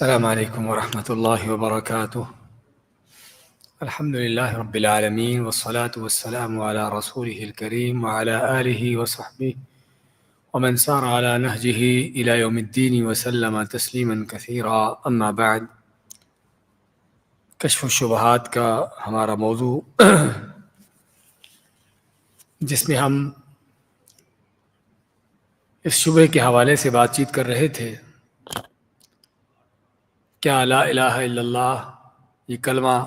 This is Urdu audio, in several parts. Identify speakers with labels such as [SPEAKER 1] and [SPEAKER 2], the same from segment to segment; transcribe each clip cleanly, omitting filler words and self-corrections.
[SPEAKER 1] السلام علیکم ورحمۃ اللہ وبرکاتہ۔ الحمد للہ رب العالمین والصلاة والسلام علی رسولہ الکریم وعلی آلہ وصحبہ ومن سار علی نہجہ الی یوم الدین وسلم تسلیما کثیرا، اما بعد۔ کشف الشبہات کا ہمارا موضوع جس میں ہم اس شبہ کے حوالے سے بات چیت کر رہے تھے، کیا لا الہ الا اللہ یہ کلمہ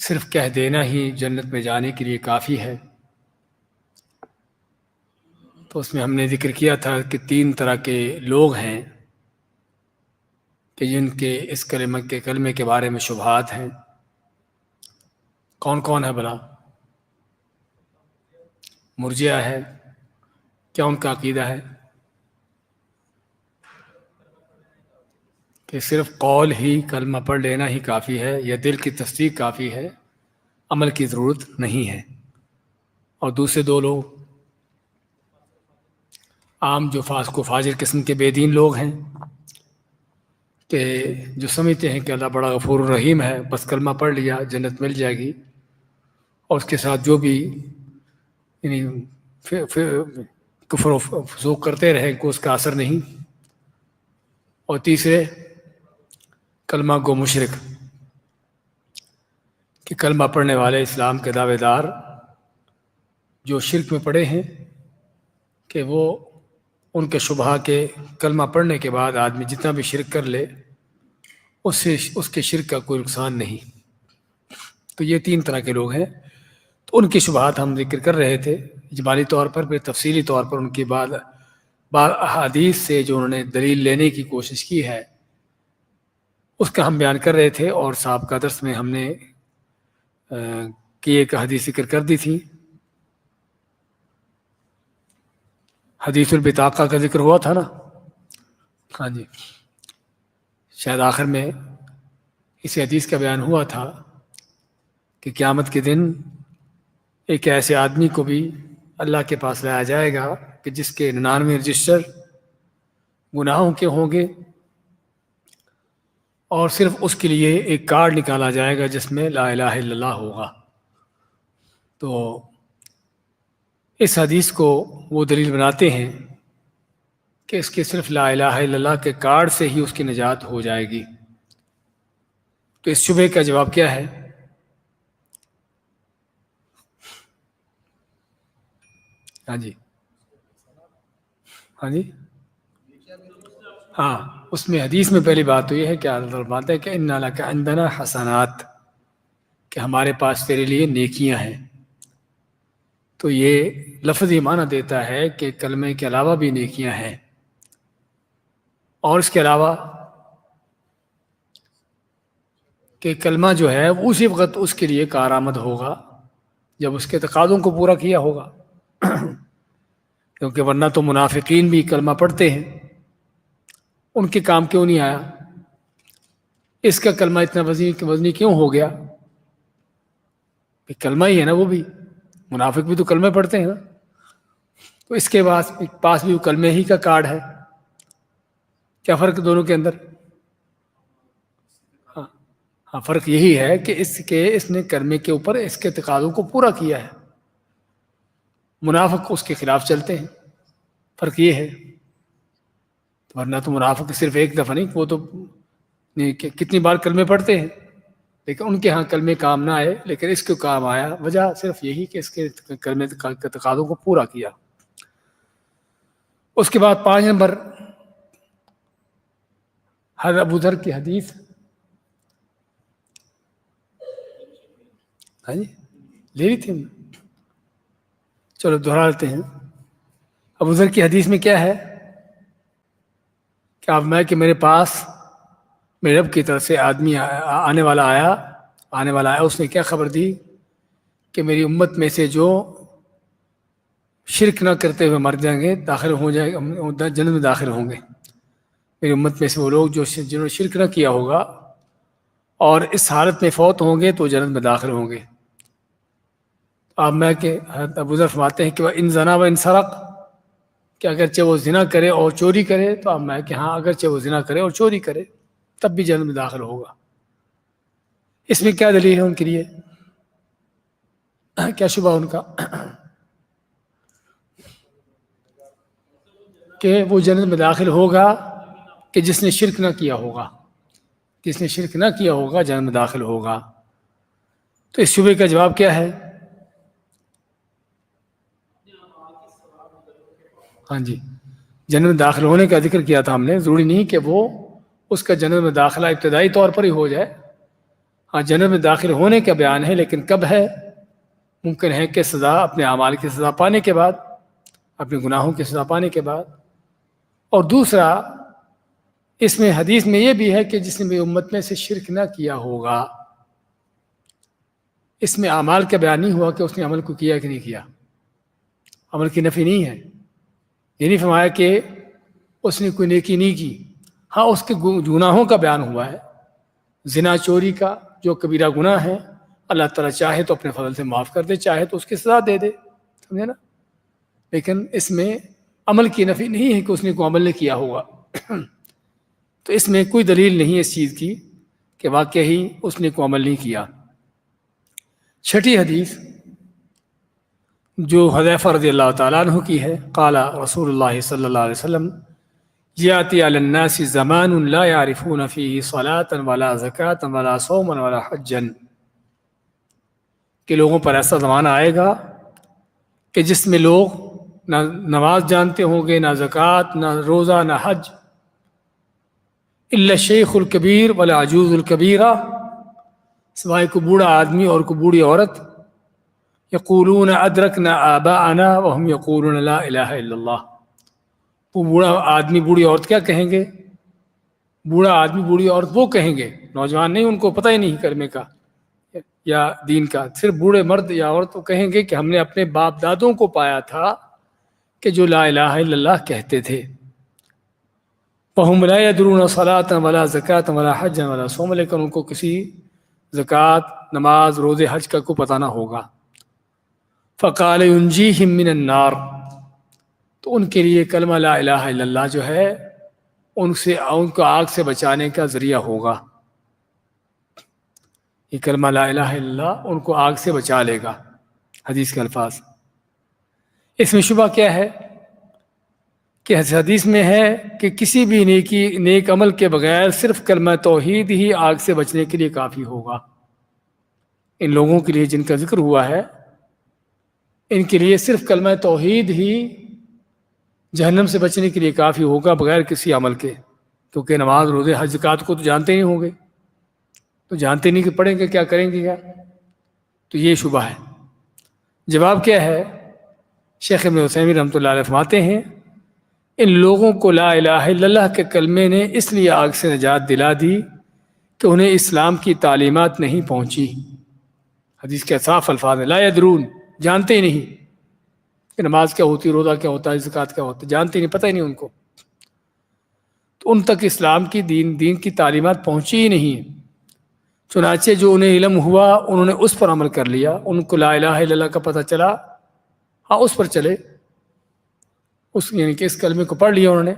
[SPEAKER 1] صرف کہہ دینا ہی جنت میں جانے کے لیے کافی ہے؟ تو اس میں ہم نے ذکر کیا تھا کہ 3 طرح کے لوگ ہیں کہ جن کے اس کلمے کے بارے میں شبہات ہیں۔ کون کون ہے بلا؟ مرجئہ ہے، کیا ان کا عقیدہ ہے کہ صرف قول ہی کلمہ پڑھ لینا ہی کافی ہے، یا دل کی تصدیق کافی ہے، عمل کی ضرورت نہیں ہے؟ اور دوسرے 2 لوگ عام جو فاسق و فاجر قسم کے بے دین لوگ ہیں کہ جو سمجھتے ہیں کہ اللہ بڑا غفور الرحیم ہے، بس کلمہ پڑھ لیا جنت مل جائے گی، اور اس کے ساتھ جو بھی یعنی کفر و فسوق کرتے رہے کو اس کا اثر نہیں۔ اور تیسرے کلمہ گو مشرک کہ کلمہ پڑھنے والے اسلام کے دعوے دار جو شرک میں پڑے ہیں کہ وہ ان کے شبہ کے کلمہ پڑھنے کے بعد آدمی جتنا بھی شرک کر لے اس کے شرک کا کوئی نقصان نہیں۔ تو یہ 3 طرح کے لوگ ہیں، تو ان کی شبہات ہم ذکر کر رہے تھے اجمالی طور پر، پھر تفصیلی طور پر ان کی بعد احادیث سے جو انہوں نے دلیل لینے کی کوشش کی ہے اس کا ہم بیان کر رہے تھے۔ اور سابقہ درس میں ہم نے کی ایک حدیث ذکر کر دی تھی، حدیث البطاقہ کا ذکر ہوا تھا نا، ہاں جی، شاید آخر میں اسی حدیث کا بیان ہوا تھا کہ قیامت کے دن ایک ایسے آدمی کو بھی اللہ کے پاس لایا جائے گا کہ جس کے 99 رجسٹر گناہوں کے ہوں گے، اور صرف اس کے لیے ایک کارڈ نکالا جائے گا جس میں لا الہ الا اللہ ہوگا۔ تو اس حدیث کو وہ دلیل بناتے ہیں کہ اس کے صرف لا الہ الا اللہ کے کارڈ سے ہی اس کی نجات ہو جائے گی۔ تو اس شبہ کا جواب کیا ہے؟ ہاں جی، ہاں جی، ہاں، اس میں حدیث میں پہلی بات تو یہ ہے کہ اللہ بات ہے کہ ان لک عندنا حسنات، کہ ہمارے پاس تیرے لیے نیکیاں ہیں۔ تو یہ لفظی معنی دیتا ہے کہ کلمے کے علاوہ بھی نیکیاں ہیں، اور اس کے علاوہ کہ کلمہ جو ہے اسی وقت اس کے لیے کارآمد ہوگا جب اس کے تقاضوں کو پورا کیا ہوگا، کیونکہ ورنہ تو منافقین بھی کلمہ پڑھتے ہیں، ان کے کام کیوں نہیں آیا؟ اس کا کلمہ اتنا وزنی کیوں ہو گیا؟ کلمہ ہی ہے نا، وہ بھی منافق بھی تو کلمہ پڑھتے ہیں نا، تو اس کے پاس بھی وہ کلمے ہی کا کارڈ ہے۔ کیا فرق دونوں کے اندر؟ ہاں، فرق یہی ہے کہ اس نے کلمے کے اوپر اس کے تقاضوں کو پورا کیا ہے، منافق اس کے خلاف چلتے ہیں، فرق یہ ہے۔ ورنہ تو منافق صرف ایک دفعہ نہیں، وہ تو کتنی بار کلمے پڑھتے ہیں، لیکن ان کے ہاں کلمے کام نہ آئے، لیکن اس کو کام آیا، وجہ صرف یہی کہ اس کے کلمے کے تقاضوں کو پورا کیا۔ اس کے بعد 5 نمبر حضرت ابو ذر کی حدیث، ہاں جی، لے لی تھی ہم، چلو دہرا لیتے ہیں۔ ابو ذر کی حدیث میں کیا ہے کہ اب کہ میرے پاس میرے رب کی طرف سے آدمی آنے والا آیا، اس نے کیا خبر دی کہ میری امت میں سے جو شرک نہ کرتے ہوئے مر جائیں گے، داخل ہو جائیں گے، جنت میں داخل ہوں گے۔ میری امت میں سے وہ لوگ جنہوں نے شرک نہ کیا ہوگا اور اس حالت میں فوت ہوں گے تو جنت میں داخل ہوں گے۔ اب ابو ذر فرماتے ہیں کہ وہ ان زنا و ان سرق، کہ اگرچہ وہ زنا کرے اور چوری کرے تو اب میں کہ ہاں اگرچہ وہ زنا کرے اور چوری کرے تب بھی جنت میں داخل ہوگا. اس میں کیا دلیل ہے ان کے لیے؟ کیا شبہ ان کا کہ وہ جنت میں داخل ہوگا کہ جس نے شرک نہ کیا ہوگا. جس نے شرک نہ کیا ہوگا جنت میں داخل ہوگا. تو اس شبے کا جواب کیا ہے؟ ہاں جی، جنت میں داخل ہونے کا ذکر کیا تھا ہم نے. ضروری نہیں کہ وہ اس کا جنت میں داخلہ ابتدائی طور پر ہی ہو جائے. ہاں جنت میں داخل ہونے کا بیان ہے، لیکن کب ہے؟ ممکن ہے کہ سزا، اپنے اعمال کی سزا پانے کے بعد، اپنے گناہوں کی سزا پانے کے بعد. اور دوسرا اس میں حدیث میں یہ بھی ہے کہ جس نے میری امت میں سے شرک نہ کیا ہوگا. اس میں اعمال کا بیان نہیں ہوا کہ اس نے عمل کو کیا کہ نہیں کیا. عمل کی نفی نہیں ہے. یہ نہیں فرمایا کہ اس نے کوئی نیکی نہیں کی. ہاں اس کے گناہوں کا بیان ہوا ہے. زنا چوری کا جو کبیرہ گناہ ہے، اللہ تعالیٰ چاہے تو اپنے فضل سے معاف کر دے، چاہے تو اس کی سزا دے دے. سمجھے نا؟ لیکن اس میں عمل کی نفی نہیں ہے کہ اس نے کوئی عمل نہیں کیا ہوگا. تو اس میں کوئی دلیل نہیں ہے اس چیز کی کہ واقعی اس نے کوئی عمل نہیں کیا. چھٹی حدیث جو حذیفہ رضی اللہ تعالیٰ عنہ کی ہے، قال رسول اللہ صلی اللہ علیہ وسلم یاتی علی الناس زمان لا یعرفون فیہ صلاۃ ولا زکاۃ ولا صوما ولا حجا، کہ لوگوں پر ایسا زمانہ آئے گا کہ جس میں لوگ نہ نماز جانتے ہوں گے، نہ زکوٰۃ، نہ روزہ، نہ حج، الا الشیخ الکبیر والعجوز الکبیرہ، سوائے کو بوڑھا آدمی اور کو بوڑھی عورت. یقولون ادرکنا آباءنا وهم یقولون لا الہ الا اللہ. وہ بوڑھا آدمی بوڑھی عورت کیا کہیں گے؟ بوڑھا آدمی بوڑھی عورت وہ کہیں گے، نوجوان نہیں، ان کو پتہ ہی نہیں کلمے کا یا دین کا. صرف بوڑھے مرد یا عورت وہ کہیں گے کہ ہم نے اپنے باپ دادوں کو پایا تھا کہ جو لا الہ الا اللہ کہتے تھے. وهم لا يدرون صلاۃ ولا زکاۃ ولا حج ولا صوم، لیکن ان کو کسی زکوٰۃ، نماز، روزے، حج کا کو پتہ نہ ہوگا. فقال ينجيهم من النار، تو ان کے لیے کلمہ لا الہ الا اللہ جو ہے ان کو آگ سے بچانے کا ذریعہ ہوگا. یہ کلمہ لا الہ الا اللہ ان کو آگ سے بچا لے گا. حدیث کے الفاظ. اس میں شبہ کیا ہے کہ حدیث میں ہے کہ کسی بھی نیک عمل کے بغیر صرف کلمہ توحید ہی آگ سے بچنے کے لیے کافی ہوگا. ان لوگوں کے لیے جن کا ذکر ہوا ہے، ان کے لیے صرف کلمہ توحید ہی جہنم سے بچنے کے لیے کافی ہوگا بغیر کسی عمل کے. کیونکہ نماز، روزے، حج، زکوٰۃ کو تو جانتے نہیں ہوں گے، تو جانتے نہیں کہ پڑھیں گے کیا، کریں گے کیا. تو یہ شبہ ہے. جواب کیا ہے؟ شیخ ابن عثیمین رحمۃ اللہ علیہ فرماتے ہیں ان لوگوں کو لا الہ الا اللہ کے کلمے نے اس لیے آگ سے نجات دلا دی کہ انہیں اسلام کی تعلیمات نہیں پہنچی. حدیث کے صاف الفاظ ہیں، لا یدرون، جانتے ہی نہیں کہ نماز کیا ہوتی، روزہ کیا ہوتا ہے، زکوٰۃ کیا ہوتا ہے، جانتے ہی نہیں، پتہ ہی نہیں ان کو. تو ان تک اسلام کی دین کی تعلیمات پہنچی ہی نہیں. چنانچہ جو انہیں علم ہوا انہوں نے اس پر عمل کر لیا. ان کو لا الہ الا اللہ کا پتہ چلا، ہاں اس پر چلے، یعنی کہ اس کلمے کو پڑھ لیا انہوں نے،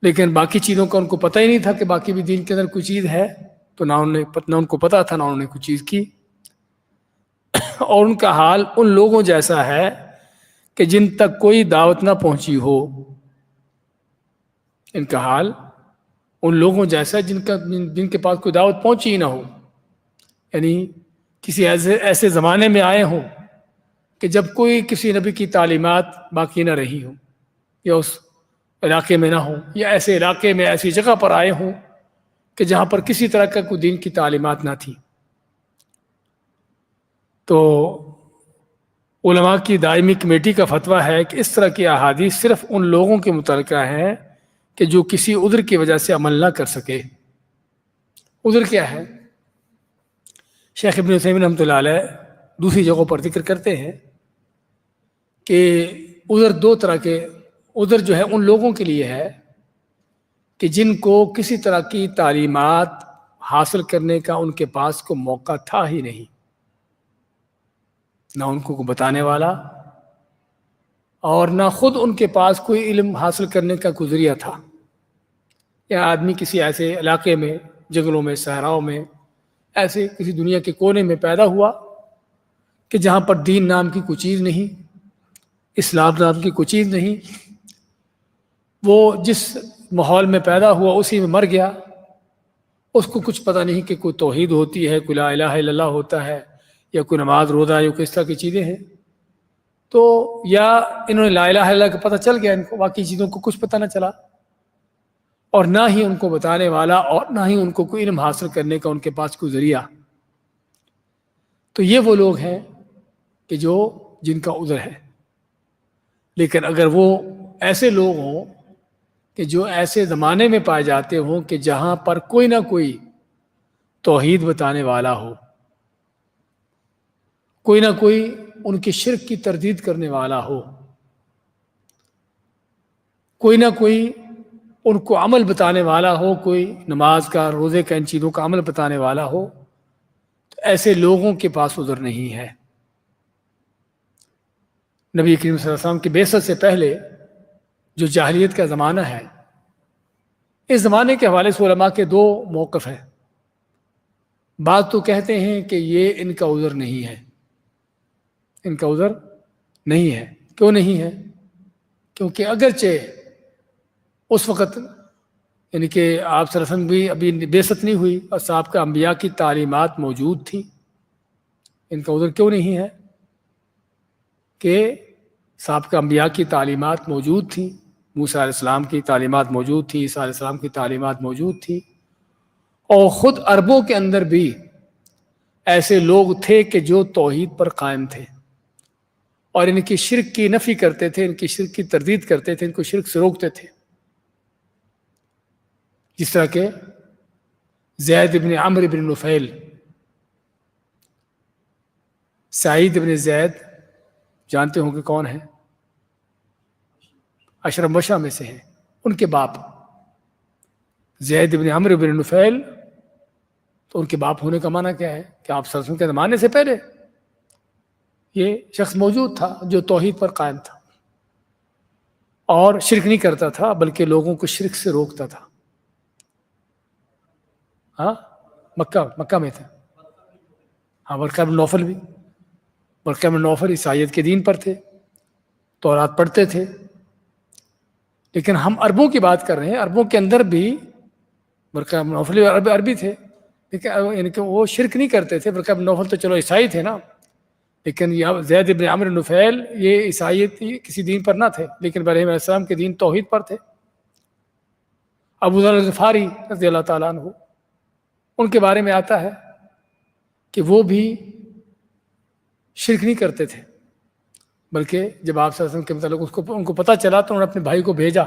[SPEAKER 1] لیکن باقی چیزوں کا ان کو پتہ ہی نہیں تھا کہ باقی بھی دین کے اندر کوئی چیز ہے. تو نہ ان کو پتہ تھا، نہ انہوں نے کوئی چیز کی. اور ان کا حال ان لوگوں جیسا ہے کہ جن تک کوئی دعوت نہ پہنچی ہو. ان کا حال ان لوگوں جیسا ہے جن کے پاس کوئی دعوت پہنچی ہی نہ ہو. یعنی کسی ایسے زمانے میں آئے ہوں کہ جب کوئی کسی نبی کی تعلیمات باقی نہ رہی ہوں، یا اس علاقے میں نہ ہوں، یا ایسے علاقے میں ایسی جگہ پر آئے ہوں کہ جہاں پر کسی طرح کا کوئی دین کی تعلیمات نہ تھی. تو علماء کی دائمی کمیٹی کا فتویٰ ہے کہ اس طرح کی احادیث صرف ان لوگوں کے متعلقہ ہیں کہ جو کسی عذر کی وجہ سے عمل نہ کر سکے. عذر کیا ہے؟ شیخ ابن عثیمین رحمۃ اللہ علیہ دوسری جگہوں پر ذکر کرتے ہیں کہ عذر دو طرح کے عذر جو ہے ان لوگوں کے لیے ہے کہ جن کو کسی طرح کی تعلیمات حاصل کرنے کا ان کے پاس کوئی موقع تھا ہی نہیں، نہ ان کو بتانے والا اور نہ خود ان کے پاس کوئی علم حاصل کرنے کا کوئی ذریعہ تھا. یا آدمی کسی ایسے علاقے میں، جنگلوں میں، صحراؤں میں، ایسے کسی دنیا کے کونے میں پیدا ہوا کہ جہاں پر دین نام کی کوئی چیز نہیں، اسلام نام کی کوئی چیز نہیں. وہ جس ماحول میں پیدا ہوا اسی میں مر گیا. اس کو کچھ پتہ نہیں کہ کوئی توحید ہوتی ہے، کوئی لا الہ الا اللہ ہوتا ہے، یا کوئی نماز روزہ یا کوئی اس طرح کی چیزیں ہیں. تو یا انہوں نے لا الہ الا اللہ کا پتہ چل گیا، ان کو باقی چیزوں کو کچھ پتہ نہ چلا، اور نہ ہی ان کو بتانے والا اور نہ ہی ان کو کوئی علم حاصل کرنے کا ان کے پاس کوئی ذریعہ. تو یہ وہ لوگ ہیں کہ جن کا عذر ہے. لیکن اگر وہ ایسے لوگ ہوں کہ جو ایسے زمانے میں پائے جاتے ہوں کہ جہاں پر کوئی نہ کوئی توحید بتانے والا ہو، کوئی نہ کوئی ان کے شرک کی تردید کرنے والا ہو، کوئی نہ کوئی ان کو عمل بتانے والا ہو، کوئی نماز کا، روزے کا، ان چیزوں کا عمل بتانے والا ہو، تو ایسے لوگوں کے پاس عذر نہیں ہے. نبی کریم صلی اللہ علیہ وسلم کی بعثت سے پہلے جو جاہلیت کا زمانہ ہے، اس زمانے کے حوالے سے علماء کے دو موقف ہیں. بعض تو کہتے ہیں کہ یہ ان کا عذر نہیں ہے، ان کا عذر نہیں ہے. کیوں نہیں ہے؟ کیونکہ اگرچہ اس وقت یعنی کہ آپ صلی اللہ علیہ وسلم بھی ابھی بعثت نہیں ہوئی اور سابقہ انبیاء کی تعلیمات موجود تھیں. ان کا عذر کیوں نہیں ہے؟ کہ سابقہ انبیاء کی تعلیمات موجود تھیں، موسیٰ علیہ السلام کی تعلیمات موجود تھی، عیسیٰ علیہ السلام کی تعلیمات موجود تھی، اور خود عربوں کے اندر بھی ایسے لوگ تھے کہ جو توحید پر قائم تھے اور ان کی شرک کی نفی کرتے تھے، ان کی شرک کی تردید کرتے تھے، ان کو شرک سے روکتے تھے. جس طرح کہ زید بن عمرو بن نفیل، سعید بن زید جانتے ہوں کہ کون ہیں؟ عشرہ مبشرہ میں سے ہیں. ان کے باپ زید بن عمرو بن نفیل، تو ان کے باپ ہونے کا معنی کیا ہے؟ کہ آپ صلی اللہ علیہ وسلم کے زمانے سے پہلے یہ شخص موجود تھا جو توحید پر قائم تھا اور شرک نہیں کرتا تھا بلکہ لوگوں کو شرک سے روکتا تھا. ہاں، مکہ میں تھا. ہاں، ورقہ بن نوفل بھی، ورقہ بن نوفل عیسائیت کے دین پر تھے، تورات پڑھتے تھے. لیکن ہم عربوں کی بات کر رہے ہیں. عربوں کے اندر بھی ورقہ بن نوفل عربی تھے، لیکن یعنی کہ وہ شرک نہیں کرتے تھے. ورقہ بن نوفل تو چلو عیسائی تھے نا، لیکن یہ زید بن عمرو نفیل یہ عیسائیت کسی دین پر نہ تھے، لیکن ابراہیم علیہ السلام کے دین توحید پر تھے. ابو ذر الغفاری رضی اللہ تعالیٰ عنہ، ان کے بارے میں آتا ہے کہ وہ بھی شرک نہیں کرتے تھے، بلکہ جب آپ صلی اللہ علیہ وسلم کے متعلق ان کو پتہ چلا تو انہوں نے اپنے بھائی کو بھیجا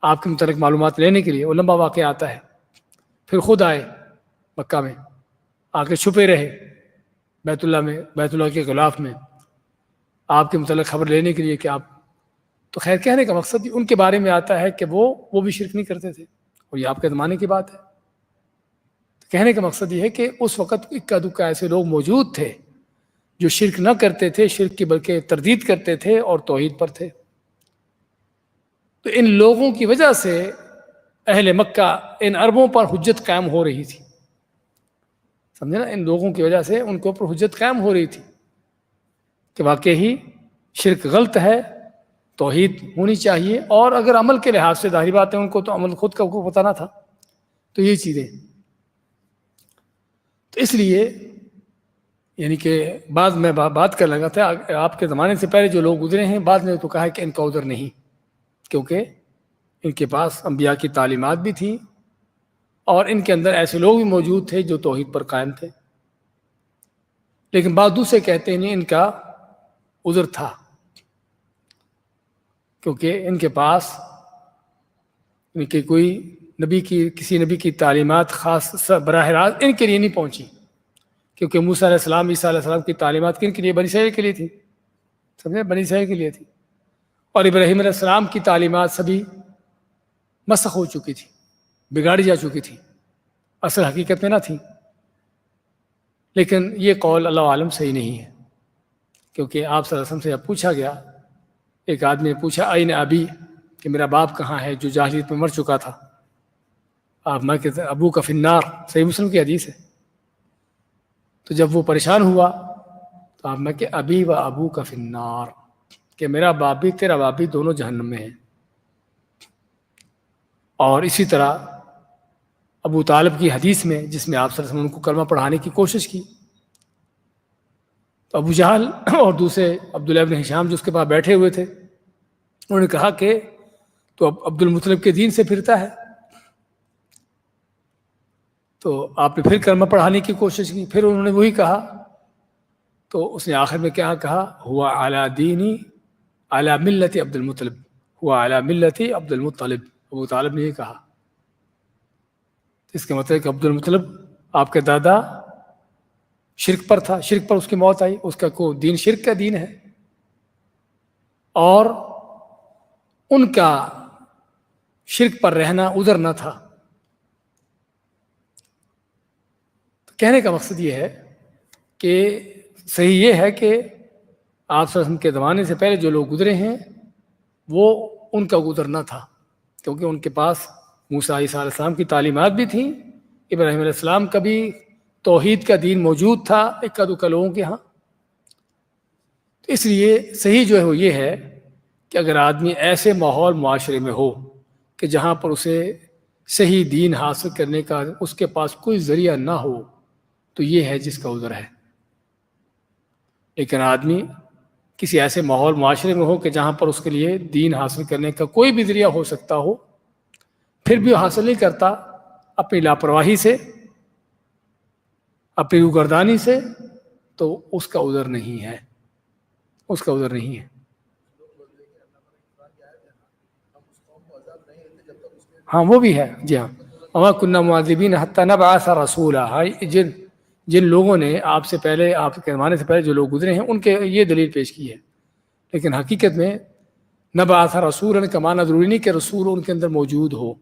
[SPEAKER 1] آپ کے متعلق معلومات لینے کے لیے. وہ لمبا واقعہ آتا ہے. پھر خود آئے مکہ میں، آ کے چھپے رہے بیت اللہ میں، بیت اللہ کے غلاف میں، آپ کے متعلق خبر لینے کے لیے کہ آپ. تو خیر کہنے کا مقصد ان کے بارے میں آتا ہے کہ وہ بھی شرک نہیں کرتے تھے، اور یہ آپ کے زمانے کی بات ہے. کہنے کا مقصد یہ ہے کہ اس وقت اکا دکا ایسے لوگ موجود تھے جو شرک نہ کرتے تھے، شرک کی بلکہ تردید کرتے تھے اور توحید پر تھے. تو ان لوگوں کی وجہ سے اہل مکہ، ان عربوں پر حجت قائم ہو رہی تھی. سمجھے نا؟ ان لوگوں کی وجہ سے ان کے اوپر حجت قائم ہو رہی تھی کہ واقعی شرک غلط ہے، توحید ہونی چاہیے. اور اگر عمل کے لحاظ سے ظاہری بات ہے ان کو تو عمل خود کا کو پتہ نہ تھا. تو یہ چیزیں، تو اس لیے یعنی کہ بعض میں بات کر لگا تھا آپ کے زمانے سے پہلے جو لوگ گزرے ہیں، بعد میں تو کہا ہے کہ ان کا عذر نہیں، کیونکہ ان کے پاس انبیاء کی تعلیمات بھی تھیں اور ان کے اندر ایسے لوگ بھی موجود تھے جو توحید پر قائم تھے. لیکن بعض دوسرے کہتے ہیں نہیں، ان کا عذر تھا، کیونکہ ان کے پاس ان کے کوئی کسی نبی کی تعلیمات خاص براہ راست ان کے لیے نہیں پہنچی. کیونکہ موسیٰ علیہ السلام، عیسیٰ علیہ السلام کی تعلیمات کن کے لیے؟ بنی اسرائیل کے لیے تھی. سمجھے؟ بنی اسرائیل کے لیے تھی. اور ابراہیم علیہ السلام کی تعلیمات سبھی مسخ ہو چکی تھی، بگاڑی جا چکی تھی، اصل حقیقت میں نہ تھی. لیکن یہ قول اللہ عالم صحیح نہیں ہے، کیونکہ آپ صلی اللہ علیہ وسلم سے جب پوچھا گیا ایک آدمی نے پوچھا این ابی، کہ میرا باپ کہاں ہے جو جاہلیت میں مر چکا تھا؟ آپ میں کہتے ابو کا فی النار، صحیح مسلم کی حدیث ہے۔ تو جب وہ پریشان ہوا تو آپ میں کہ ابی و ابو کا فی النار، کہ میرا باپ بھی تیرا باپ بھی دونوں جہنم میں ہیں۔ اور اسی طرح ابو طالب کی حدیث میں، جس میں آپ صلی اللہ علیہ وسلم ان کو کلمہ پڑھانے کی کوشش کی، تو ابو جہل اور دوسرے عبداللہ ابن ہشام جو اس کے پاس بیٹھے ہوئے تھے، انہوں نے کہا کہ تو اب عبد المطلب کے دین سے پھرتا ہے۔ تو آپ نے پھر کلمہ پڑھانے کی کوشش کی، پھر انہوں نے وہی کہا، تو اس نے آخر میں کیا کہا؟ ہوا علی دینی علی ملت عبد المطلب، ہوا علی ملت عبد المطلب، ابو طالب نے یہ کہا۔ اس کا مطلب کہ عبد المطلب آپ کے دادا شرک پر تھا، شرک پر اس کی موت آئی، اس کا کوئی دین شرک کا دین ہے، اور ان کا شرک پر رہنا عذر نہ تھا۔ کہنے کا مقصد یہ ہے کہ صحیح یہ ہے کہ آپ صلی اللہ علیہ وسلم کے زمانے سے پہلے جو لوگ گزرے ہیں وہ ان کا گزر نہ تھا، کیونکہ ان کے پاس موسیٰ عیسیٰ علیہ السلام کی تعلیمات بھی تھیں، ابراہیم علیہ السلام کا بھی توحید کا دین موجود تھا اکا دکا لوگوں کے ہاں۔ تو اس لیے صحیح جو ہے وہ یہ ہے کہ اگر آدمی ایسے ماحول معاشرے میں ہو کہ جہاں پر اسے صحیح دین حاصل کرنے کا اس کے پاس کوئی ذریعہ نہ ہو، تو یہ ہے جس کا عذر ہے۔ لیکن آدمی کسی ایسے ماحول معاشرے میں ہو کہ جہاں پر اس کے لیے دین حاصل کرنے کا کوئی بھی ذریعہ ہو سکتا ہو، پھر بھی حاصل نہیں کرتا اپنی لاپرواہی سے، اپنی روگردانی سے، تو اس کا عذر نہیں ہے، اس کا عذر نہیں ہے۔ ہاں وہ بھی ہے، جی ہاں، وما كنا معذبین حتی نبعث رسولا، جن لوگوں نے آپ سے پہلے، آپ کے زمانے سے پہلے جو لوگ گزرے ہیں، ان کے یہ دلیل پیش کی ہے۔ لیکن حقیقت میں نبعث رسولا کا معنی ضروری نہیں کہ رسول ان کے اندر موجود ہو۔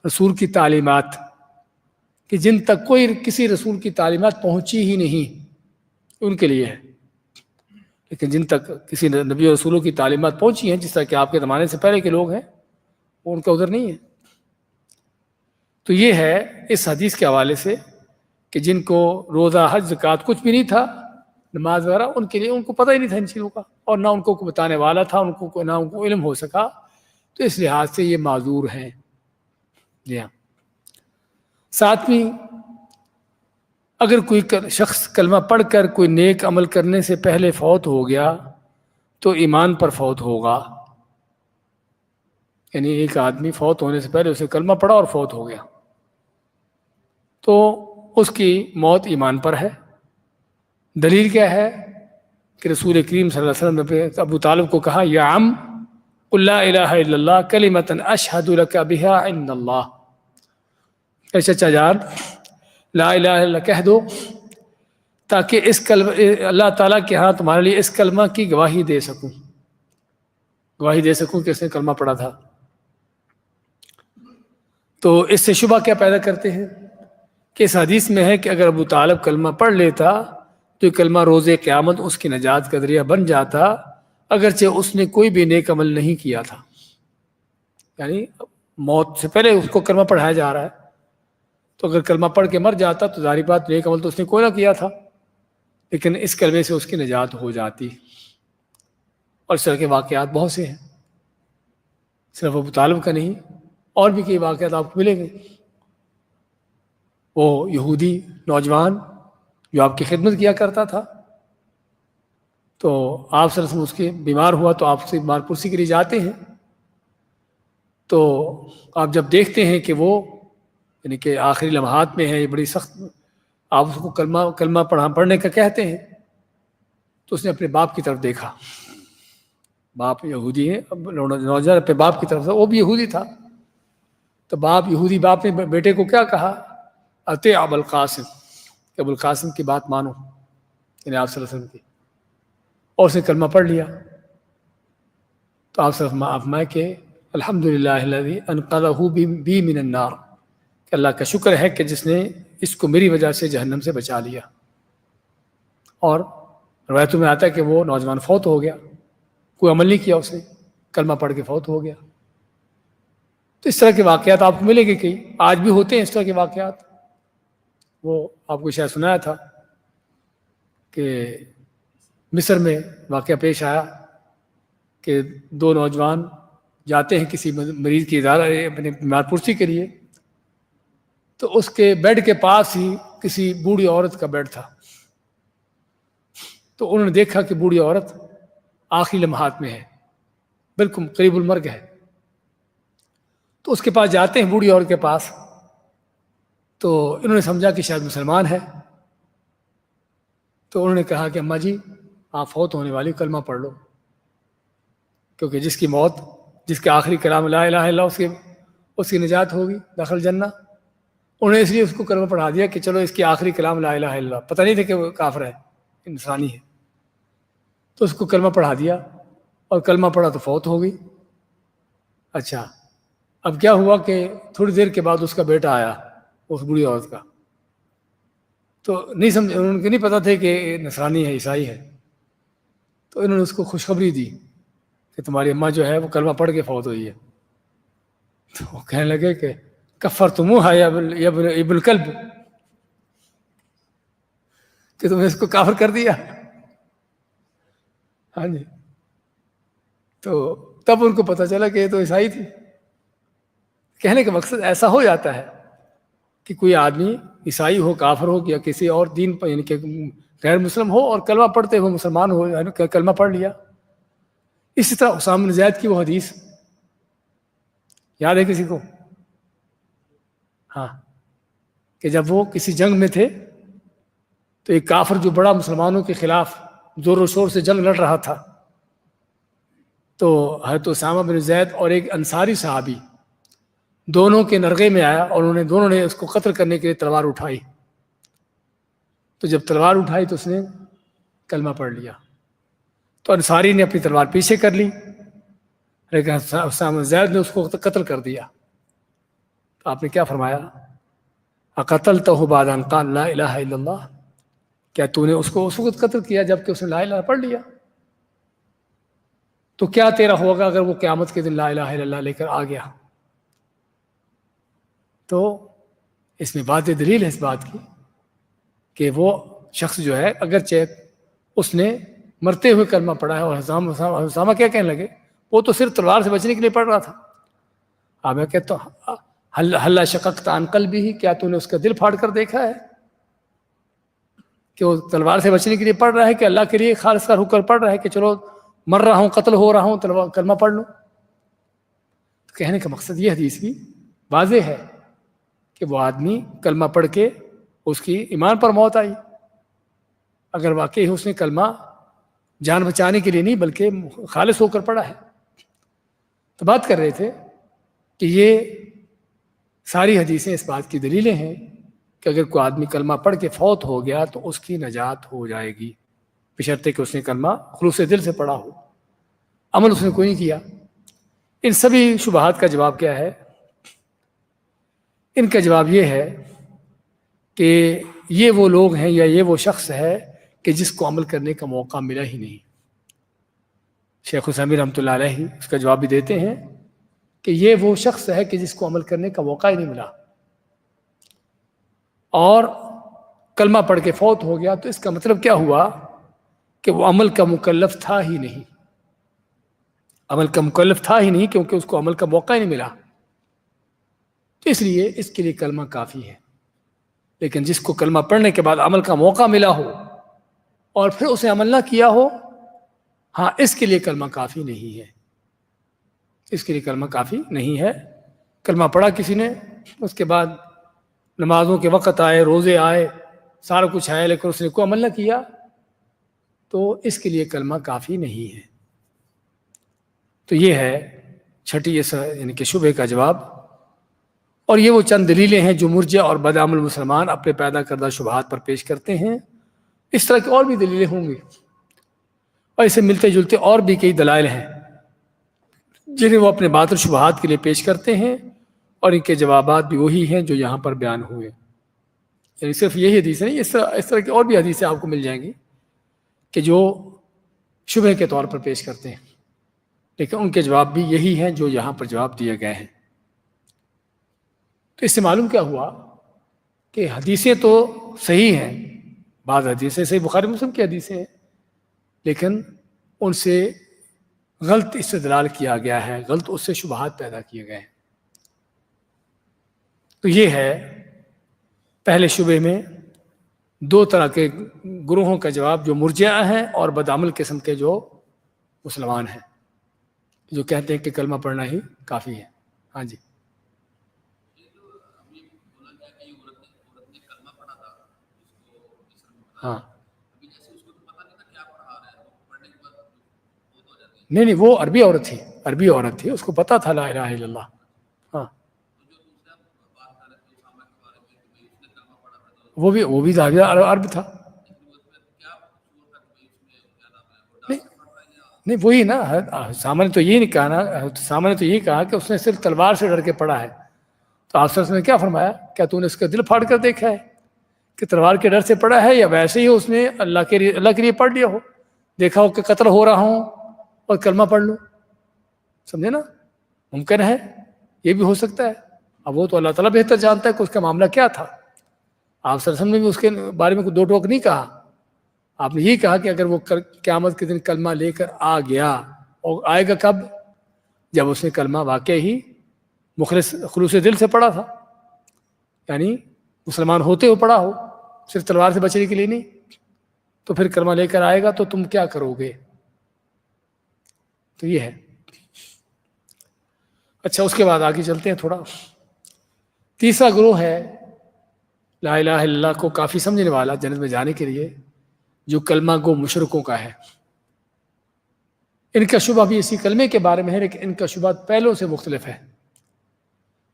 [SPEAKER 1] رسول کی تعلیمات، کہ جن تک کوئی کسی رسول کی تعلیمات پہنچی ہی نہیں، ان کے لیے ہے۔ لیکن جن تک کسی نبی و رسولوں کی تعلیمات پہنچی ہیں، جس طرح کہ آپ کے زمانے سے پہلے کے لوگ ہیں، وہ ان کا عذر نہیں ہے۔ تو یہ ہے اس حدیث کے حوالے سے کہ جن کو روزہ حج زکوٰۃ کچھ بھی نہیں تھا، نماز وغیرہ، ان کے لیے ان کو پتہ ہی نہیں تھا ان چیزوں کا، اور نہ ان کو کوئی بتانے والا تھا، نہ ان کو علم ہو سکا، تو اس لحاظ سے یہ معذور ہیں۔ جی ہاں۔ ساتویں، اگر کوئی شخص کلمہ پڑھ کر کوئی نیک عمل کرنے سے پہلے فوت ہو گیا تو ایمان پر فوت ہوگا، یعنی ایک آدمی فوت ہونے سے پہلے اسے کلمہ پڑھا اور فوت ہو گیا تو اس کی موت ایمان پر ہے۔ دلیل کیا ہے؟ کہ رسول کریم صلی اللہ علیہ وسلم نے ابو طالب کو کہا یا عم قل لا الہ الا اللہ کلمۃ اشہد لک بها عند اللہ، اے چچا جان لا الہ الا اللہ کہہ دو تاکہ اس کلمہ اللہ تعالیٰ کے ہاں تمہارے لیے اس کلمہ کی گواہی دے سکوں، گواہی دے سکوں کہ اس نے کلمہ پڑھا تھا۔ تو اس سے شبہ کیا پیدا کرتے ہیں کہ اس حدیث میں ہے کہ اگر ابو طالب کلمہ پڑھ لیتا تو یہ کلمہ روز قیامت اس کی نجات کا ذریعہ بن جاتا، اگرچہ اس نے کوئی بھی نیک عمل نہیں کیا تھا۔ یعنی موت سے پہلے اس کو کلمہ پڑھایا جا رہا ہے، تو اگر کلمہ پڑھ کے مر جاتا تو ظاہری بات نیک عمل تو اس نے کوئی نہ کیا تھا، لیکن اس کلمے سے اس کی نجات ہو جاتی۔ اور اس طرح کے واقعات بہت سے ہیں، صرف ابو طالب کا نہیں، اور بھی کئی واقعات آپ کو ملیں گے۔ وہ یہودی نوجوان جو آپ کی خدمت کیا کرتا تھا، تو آپ صلی اللہ علیہ وسلم اس کے بیمار ہوا تو آپ سے بیمار پرسی کے لیے جاتے ہیں، تو آپ جب دیکھتے ہیں کہ وہ یعنی کہ آخری لمحات میں ہے، یہ بڑی سخت، آپ اس کو کلمہ پڑھنے کا کہتے ہیں، تو اس نے اپنے باپ کی طرف دیکھا، باپ یہودی ہے، نوجوان اپنے باپ کی طرف سے، وہ بھی یہودی تھا، تو یہودی باپ نے بیٹے کو کیا کہا؟ اطیع ابا القاسم، کہ ابو القاسم کی بات مانو، یعنی آپ صلی اللہ علیہ وسلم کی، اور اس نے کلمہ پڑھ لیا۔ تو آپ صلی اللہ علیہ وسلم فرمائے کہ الحمدللہ الذی انقذہ بی من النار، کہ اللہ کا شکر ہے کہ جس نے اس کو میری وجہ سے جہنم سے بچا لیا۔ اور روایتوں میں آتا ہے کہ وہ نوجوان فوت ہو گیا، کوئی عمل نہیں کیا اس نے، کلمہ پڑھ کے فوت ہو گیا۔ تو اس طرح کے واقعات آپ کو ملیں گے، کئی آج بھی ہوتے ہیں اس طرح کے واقعات۔ وہ آپ کو شاید سنایا تھا کہ مصر میں واقعہ پیش آیا کہ دو نوجوان جاتے ہیں کسی مریض کی اپنے بیمار پرسی کے لیے، تو اس کے بیڈ کے پاس ہی کسی بوڑھی عورت کا بیڈ تھا۔ تو انہوں نے دیکھا کہ بوڑھی عورت آخری لمحات میں ہے، بالکل قریب المرگ ہے۔ تو اس کے پاس جاتے ہیں، بوڑھی عورت کے پاس، تو انہوں نے سمجھا کہ شاید مسلمان ہے، تو انہوں نے کہا کہ اماں جی آپ فوت ہونے والی، کلمہ پڑھ لو، کیونکہ جس کی موت، جس کے آخری کلام لا الہ الا اللہ، اس کی نجات ہوگی، داخل جنہ۔ انہوں نے اس لیے اس کو کلمہ پڑھا دیا کہ چلو اس کی آخری کلام لا الہ الا اللہ، پتہ نہیں تھا کہ وہ کافر ہے، انسانی ہے، تو اس کو کلمہ پڑھا دیا، اور کلمہ پڑھا تو فوت ہو گئی۔ اچھا، اب کیا ہوا کہ تھوڑی دیر کے بعد اس کا بیٹا آیا، اس بوڑھی عورت کا، تو نہیں سمجھ، ان کو نہیں پتا تھے کہ نصرانی ہے، عیسائی ہے۔ تو انہوں نے اس کو خوشخبری دی کہ تمہاری اماں جو ہے وہ کلمہ پڑھ کے فوت ہوئی ہے۔ تو وہ کہنے لگے کہ کفرتموہا یا ابن الکلب، کہ تم نے اس کو کافر کر دیا۔ ہاں جی، تو تب ان کو پتہ چلا کہ یہ تو عیسائی تھی۔ کہنے کا مقصد ایسا ہو جاتا ہے کہ کوئی آدمی عیسائی ہو، کافر ہو، یا کسی اور دین پر، یعنی کہ غیر مسلم ہو، اور کلمہ پڑھتے ہوئے مسلمان ہو، یعنی کلمہ پڑھ لیا۔ اسی طرح اسامہ بن زید کی وہ حدیث یاد ہے کسی کو؟ ہاں، کہ جب وہ کسی جنگ میں تھے تو ایک کافر جو بڑا مسلمانوں کے خلاف زور و شور سے جنگ لڑ رہا تھا، تو حضرت اسامہ بن زید اور ایک انصاری صحابی دونوں کے نرغے میں آیا، اور دونوں نے اس کو قتل کرنے کے لیے تلوار اٹھائی۔ تو جب تلوار اٹھائی تو اس نے کلمہ پڑھ لیا، تو انصاری نے اپنی تلوار پیچھے کر لی، لیکن اسامہ زید نے اس کو قتل کر دیا۔ تو آپ نے کیا فرمایا؟ اقتلتہ بعد ان قال لا الہ الا اللہ، کیا تو نے اس کو اس وقت قتل کیا جبکہ اس نے لا الہ پڑھ لیا؟ تو کیا تیرا ہوگا اگر وہ قیامت کے دن لا الہ الا اللہ لے کر آ گیا؟ تو اس میں واضح دلیل ہے اس بات کی کہ وہ شخص جو ہے، اگرچہ اس نے مرتے ہوئے کلمہ پڑھا ہے، اور اسامہ کیا کہنے لگے، وہ تو صرف تلوار سے بچنے کے لیے پڑھ رہا تھا۔ اب میں کہتا ہوں حل شققت عن قلبہ، کیا تو نے اس کا دل پھاڑ کر دیکھا ہے کہ وہ تلوار سے بچنے کے لیے پڑھ رہا ہے، کہ اللہ کے لیے خالص کا حکم پڑھ رہا ہے کہ چلو مر رہا ہوں، قتل ہو رہا ہوں، کلمہ پڑھ لوں؟ کہنے کا مقصد یہ حدیث بھی واضح ہے کہ وہ آدمی کلمہ پڑھ کے اس کی ایمان پر موت آئی، اگر واقعی اس نے کلمہ جان بچانے کے لیے نہیں بلکہ خالص ہو کر پڑھا ہے۔ تو بات کر رہے تھے کہ یہ ساری حدیثیں اس بات کی دلیلیں ہیں کہ اگر کوئی آدمی کلمہ پڑھ کے فوت ہو گیا تو اس کی نجات ہو جائے گی، بشرطے کہ اس نے کلمہ خلوص دل سے پڑھا ہو، عمل اس نے کوئی نہیں کیا۔ ان سبھی شبہات کا جواب کیا ہے؟ ان کا جواب یہ ہے کہ یہ وہ لوگ ہیں، یا یہ وہ شخص ہے کہ جس کو عمل کرنے کا موقع ملا ہی نہیں۔ شیخ الاسلام رحمۃ اللہ علیہ اس کا جواب بھی دیتے ہیں کہ یہ وہ شخص ہے کہ جس کو عمل کرنے کا موقع ہی نہیں ملا، اور کلمہ پڑھ کے فوت ہو گیا، تو اس کا مطلب کیا ہوا کہ وہ عمل کا مکلف تھا ہی نہیں، عمل کا مکلف تھا ہی نہیں، کیونکہ اس کو عمل کا موقع ہی نہیں ملا۔ تو اس لیے اس کے لیے کلمہ کافی ہے۔ لیکن جس کو کلمہ پڑھنے کے بعد عمل کا موقع ملا ہو اور پھر اسے عمل نہ کیا ہو، ہاں اس کے لیے کلمہ کافی نہیں ہے، اس کے لیے کلمہ کافی نہیں ہے۔ کلمہ پڑھا کسی نے، اس کے بعد نمازوں کے وقت آئے، روزے آئے، سارا کچھ آئے، لیکن اس نے کوئی عمل نہ کیا، تو اس کے لیے کلمہ کافی نہیں ہے۔ تو یہ ہے چھٹی یعنی کہ شبہ کا جواب۔ اور یہ وہ چند دلیلیں ہیں جو مرجع اور بدعمل مسلمان اپنے پیدا کردہ شبہات پر پیش کرتے ہیں۔ اس طرح کی اور بھی دلیلیں ہوں گی، اور اسے ملتے جلتے اور بھی کئی دلائل ہیں جنہیں وہ اپنے باطل شبہات کے لیے پیش کرتے ہیں، اور ان کے جوابات بھی وہی ہیں جو یہاں پر بیان ہوئے۔ یعنی صرف یہی حدیث نہیں، اس طرح کی اور بھی حدیثیں آپ کو مل جائیں گی کہ جو شبہ کے طور پر پیش کرتے ہیں۔ لیکن ان کے جواب بھی یہی ہیں جو یہاں پر جواب دیے گئے ہیں۔ تو اس سے معلوم کیا ہوا کہ حدیثیں تو صحیح ہیں، بعض حدیثیں صحیح بخاری مسلم کی حدیثیں ہیں، لیکن ان سے غلط استدلال کیا گیا ہے، غلط اس سے شبہات پیدا کیے گئے ہیں۔ تو یہ ہے پہلے شبے میں دو طرح کے گروہوں کا جواب، جو مرجئہ ہیں اور بدعمل قسم کے جو مسلمان ہیں، جو کہتے ہیں کہ کلمہ پڑھنا ہی کافی ہے۔ ہاں جی، ہاں نہیں وہ عربی عورت تھی، اس کو پتہ تھا لا الہ الا اللہ۔ ہاں وہ بھی ظاہر عرب تھا۔ نہیں نہیں وہی نا، سامنے تو یہ نہیں کہا نا، سامنے تو یہ کہا کہ اس نے صرف تلوار سے ڈر کے پڑھا ہے۔ تو آپ صلی اللہ علیہ وسلم نے کیا فرمایا؟ کیا تو نے اس کا دل پھاڑ کر دیکھا ہے کہ تلوار کے ڈر سے پڑھا ہے، یا ویسے ہی اس نے اللہ کے لیے پڑھ لیا ہو، دیکھا ہو کہ قتل ہو رہا ہوں اور کلمہ پڑھ لوں؟ سمجھے نا، ممکن ہے، یہ بھی ہو سکتا ہے۔ اب وہ تو اللہ تعالیٰ بہتر جانتا ہے کہ اس کا معاملہ کیا تھا۔ آپ صلی اللہ علیہ وسلم نے بھی اس کے بارے میں کوئی دو ٹوک نہیں کہا، آپ نے یہی کہا کہ اگر وہ قیامت کے دن کلمہ لے کر آ گیا، اور آئے گا کب؟ جب اس نے کلمہ واقعی ہی خلوص دل سے پڑھا تھا، یعنی مسلمان ہوتے ہوئے پڑھا ہو، صرف تلوار سے بچنے کے لیے نہیں۔ تو پھر کلمہ لے کر آئے گا تو تم کیا کرو گے؟ تو یہ ہے۔ اچھا، اس کے بعد آگے چلتے ہیں تھوڑا۔ تیسرا گروہ ہے لا الہ الا اللہ کو کافی سمجھنے والا جنت میں جانے کے لیے، جو کلمہ گو مشرکوں کا ہے۔ ان کا شبہ بھی اسی کلمے کے بارے میں ہے، لیکن ان کا شبہ پہلوں سے مختلف ہے۔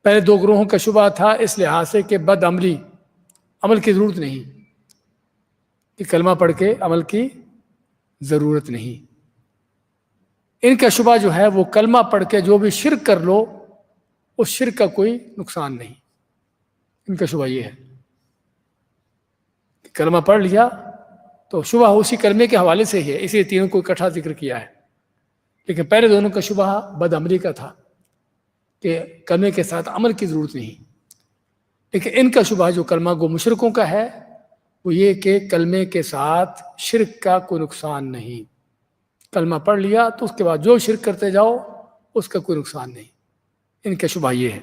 [SPEAKER 1] پہلے دو گروہوں کا شبہ تھا اس لحاظ سے کہ بد عملی، عمل کی ضرورت نہیں، کہ کلمہ پڑھ کے عمل کی ضرورت نہیں۔ ان کا شبہ جو ہے وہ کلمہ پڑھ کے جو بھی شرک کر لو، اس شرک کا کوئی نقصان نہیں۔ ان کا شبہ یہ ہے کہ کلمہ پڑھ لیا تو شبہ اسی کلمے کے حوالے سے ہی ہے، اسی لیے تینوں کو اکٹھا ذکر کیا ہے۔ لیکن پہلے دونوں کا شبہ بد عملی کا تھا کہ کلمے کے ساتھ عمل کی ضرورت نہیں۔ لیکن ان کا شبہ جو کلمہ گو مشرکوں کا ہے وہ یہ کہ کلمے کے ساتھ شرک کا کوئی نقصان نہیں، کلمہ پڑھ لیا تو اس کے بعد جو شرک کرتے جاؤ اس کا کوئی نقصان نہیں۔ ان کا شبہ یہ ہے۔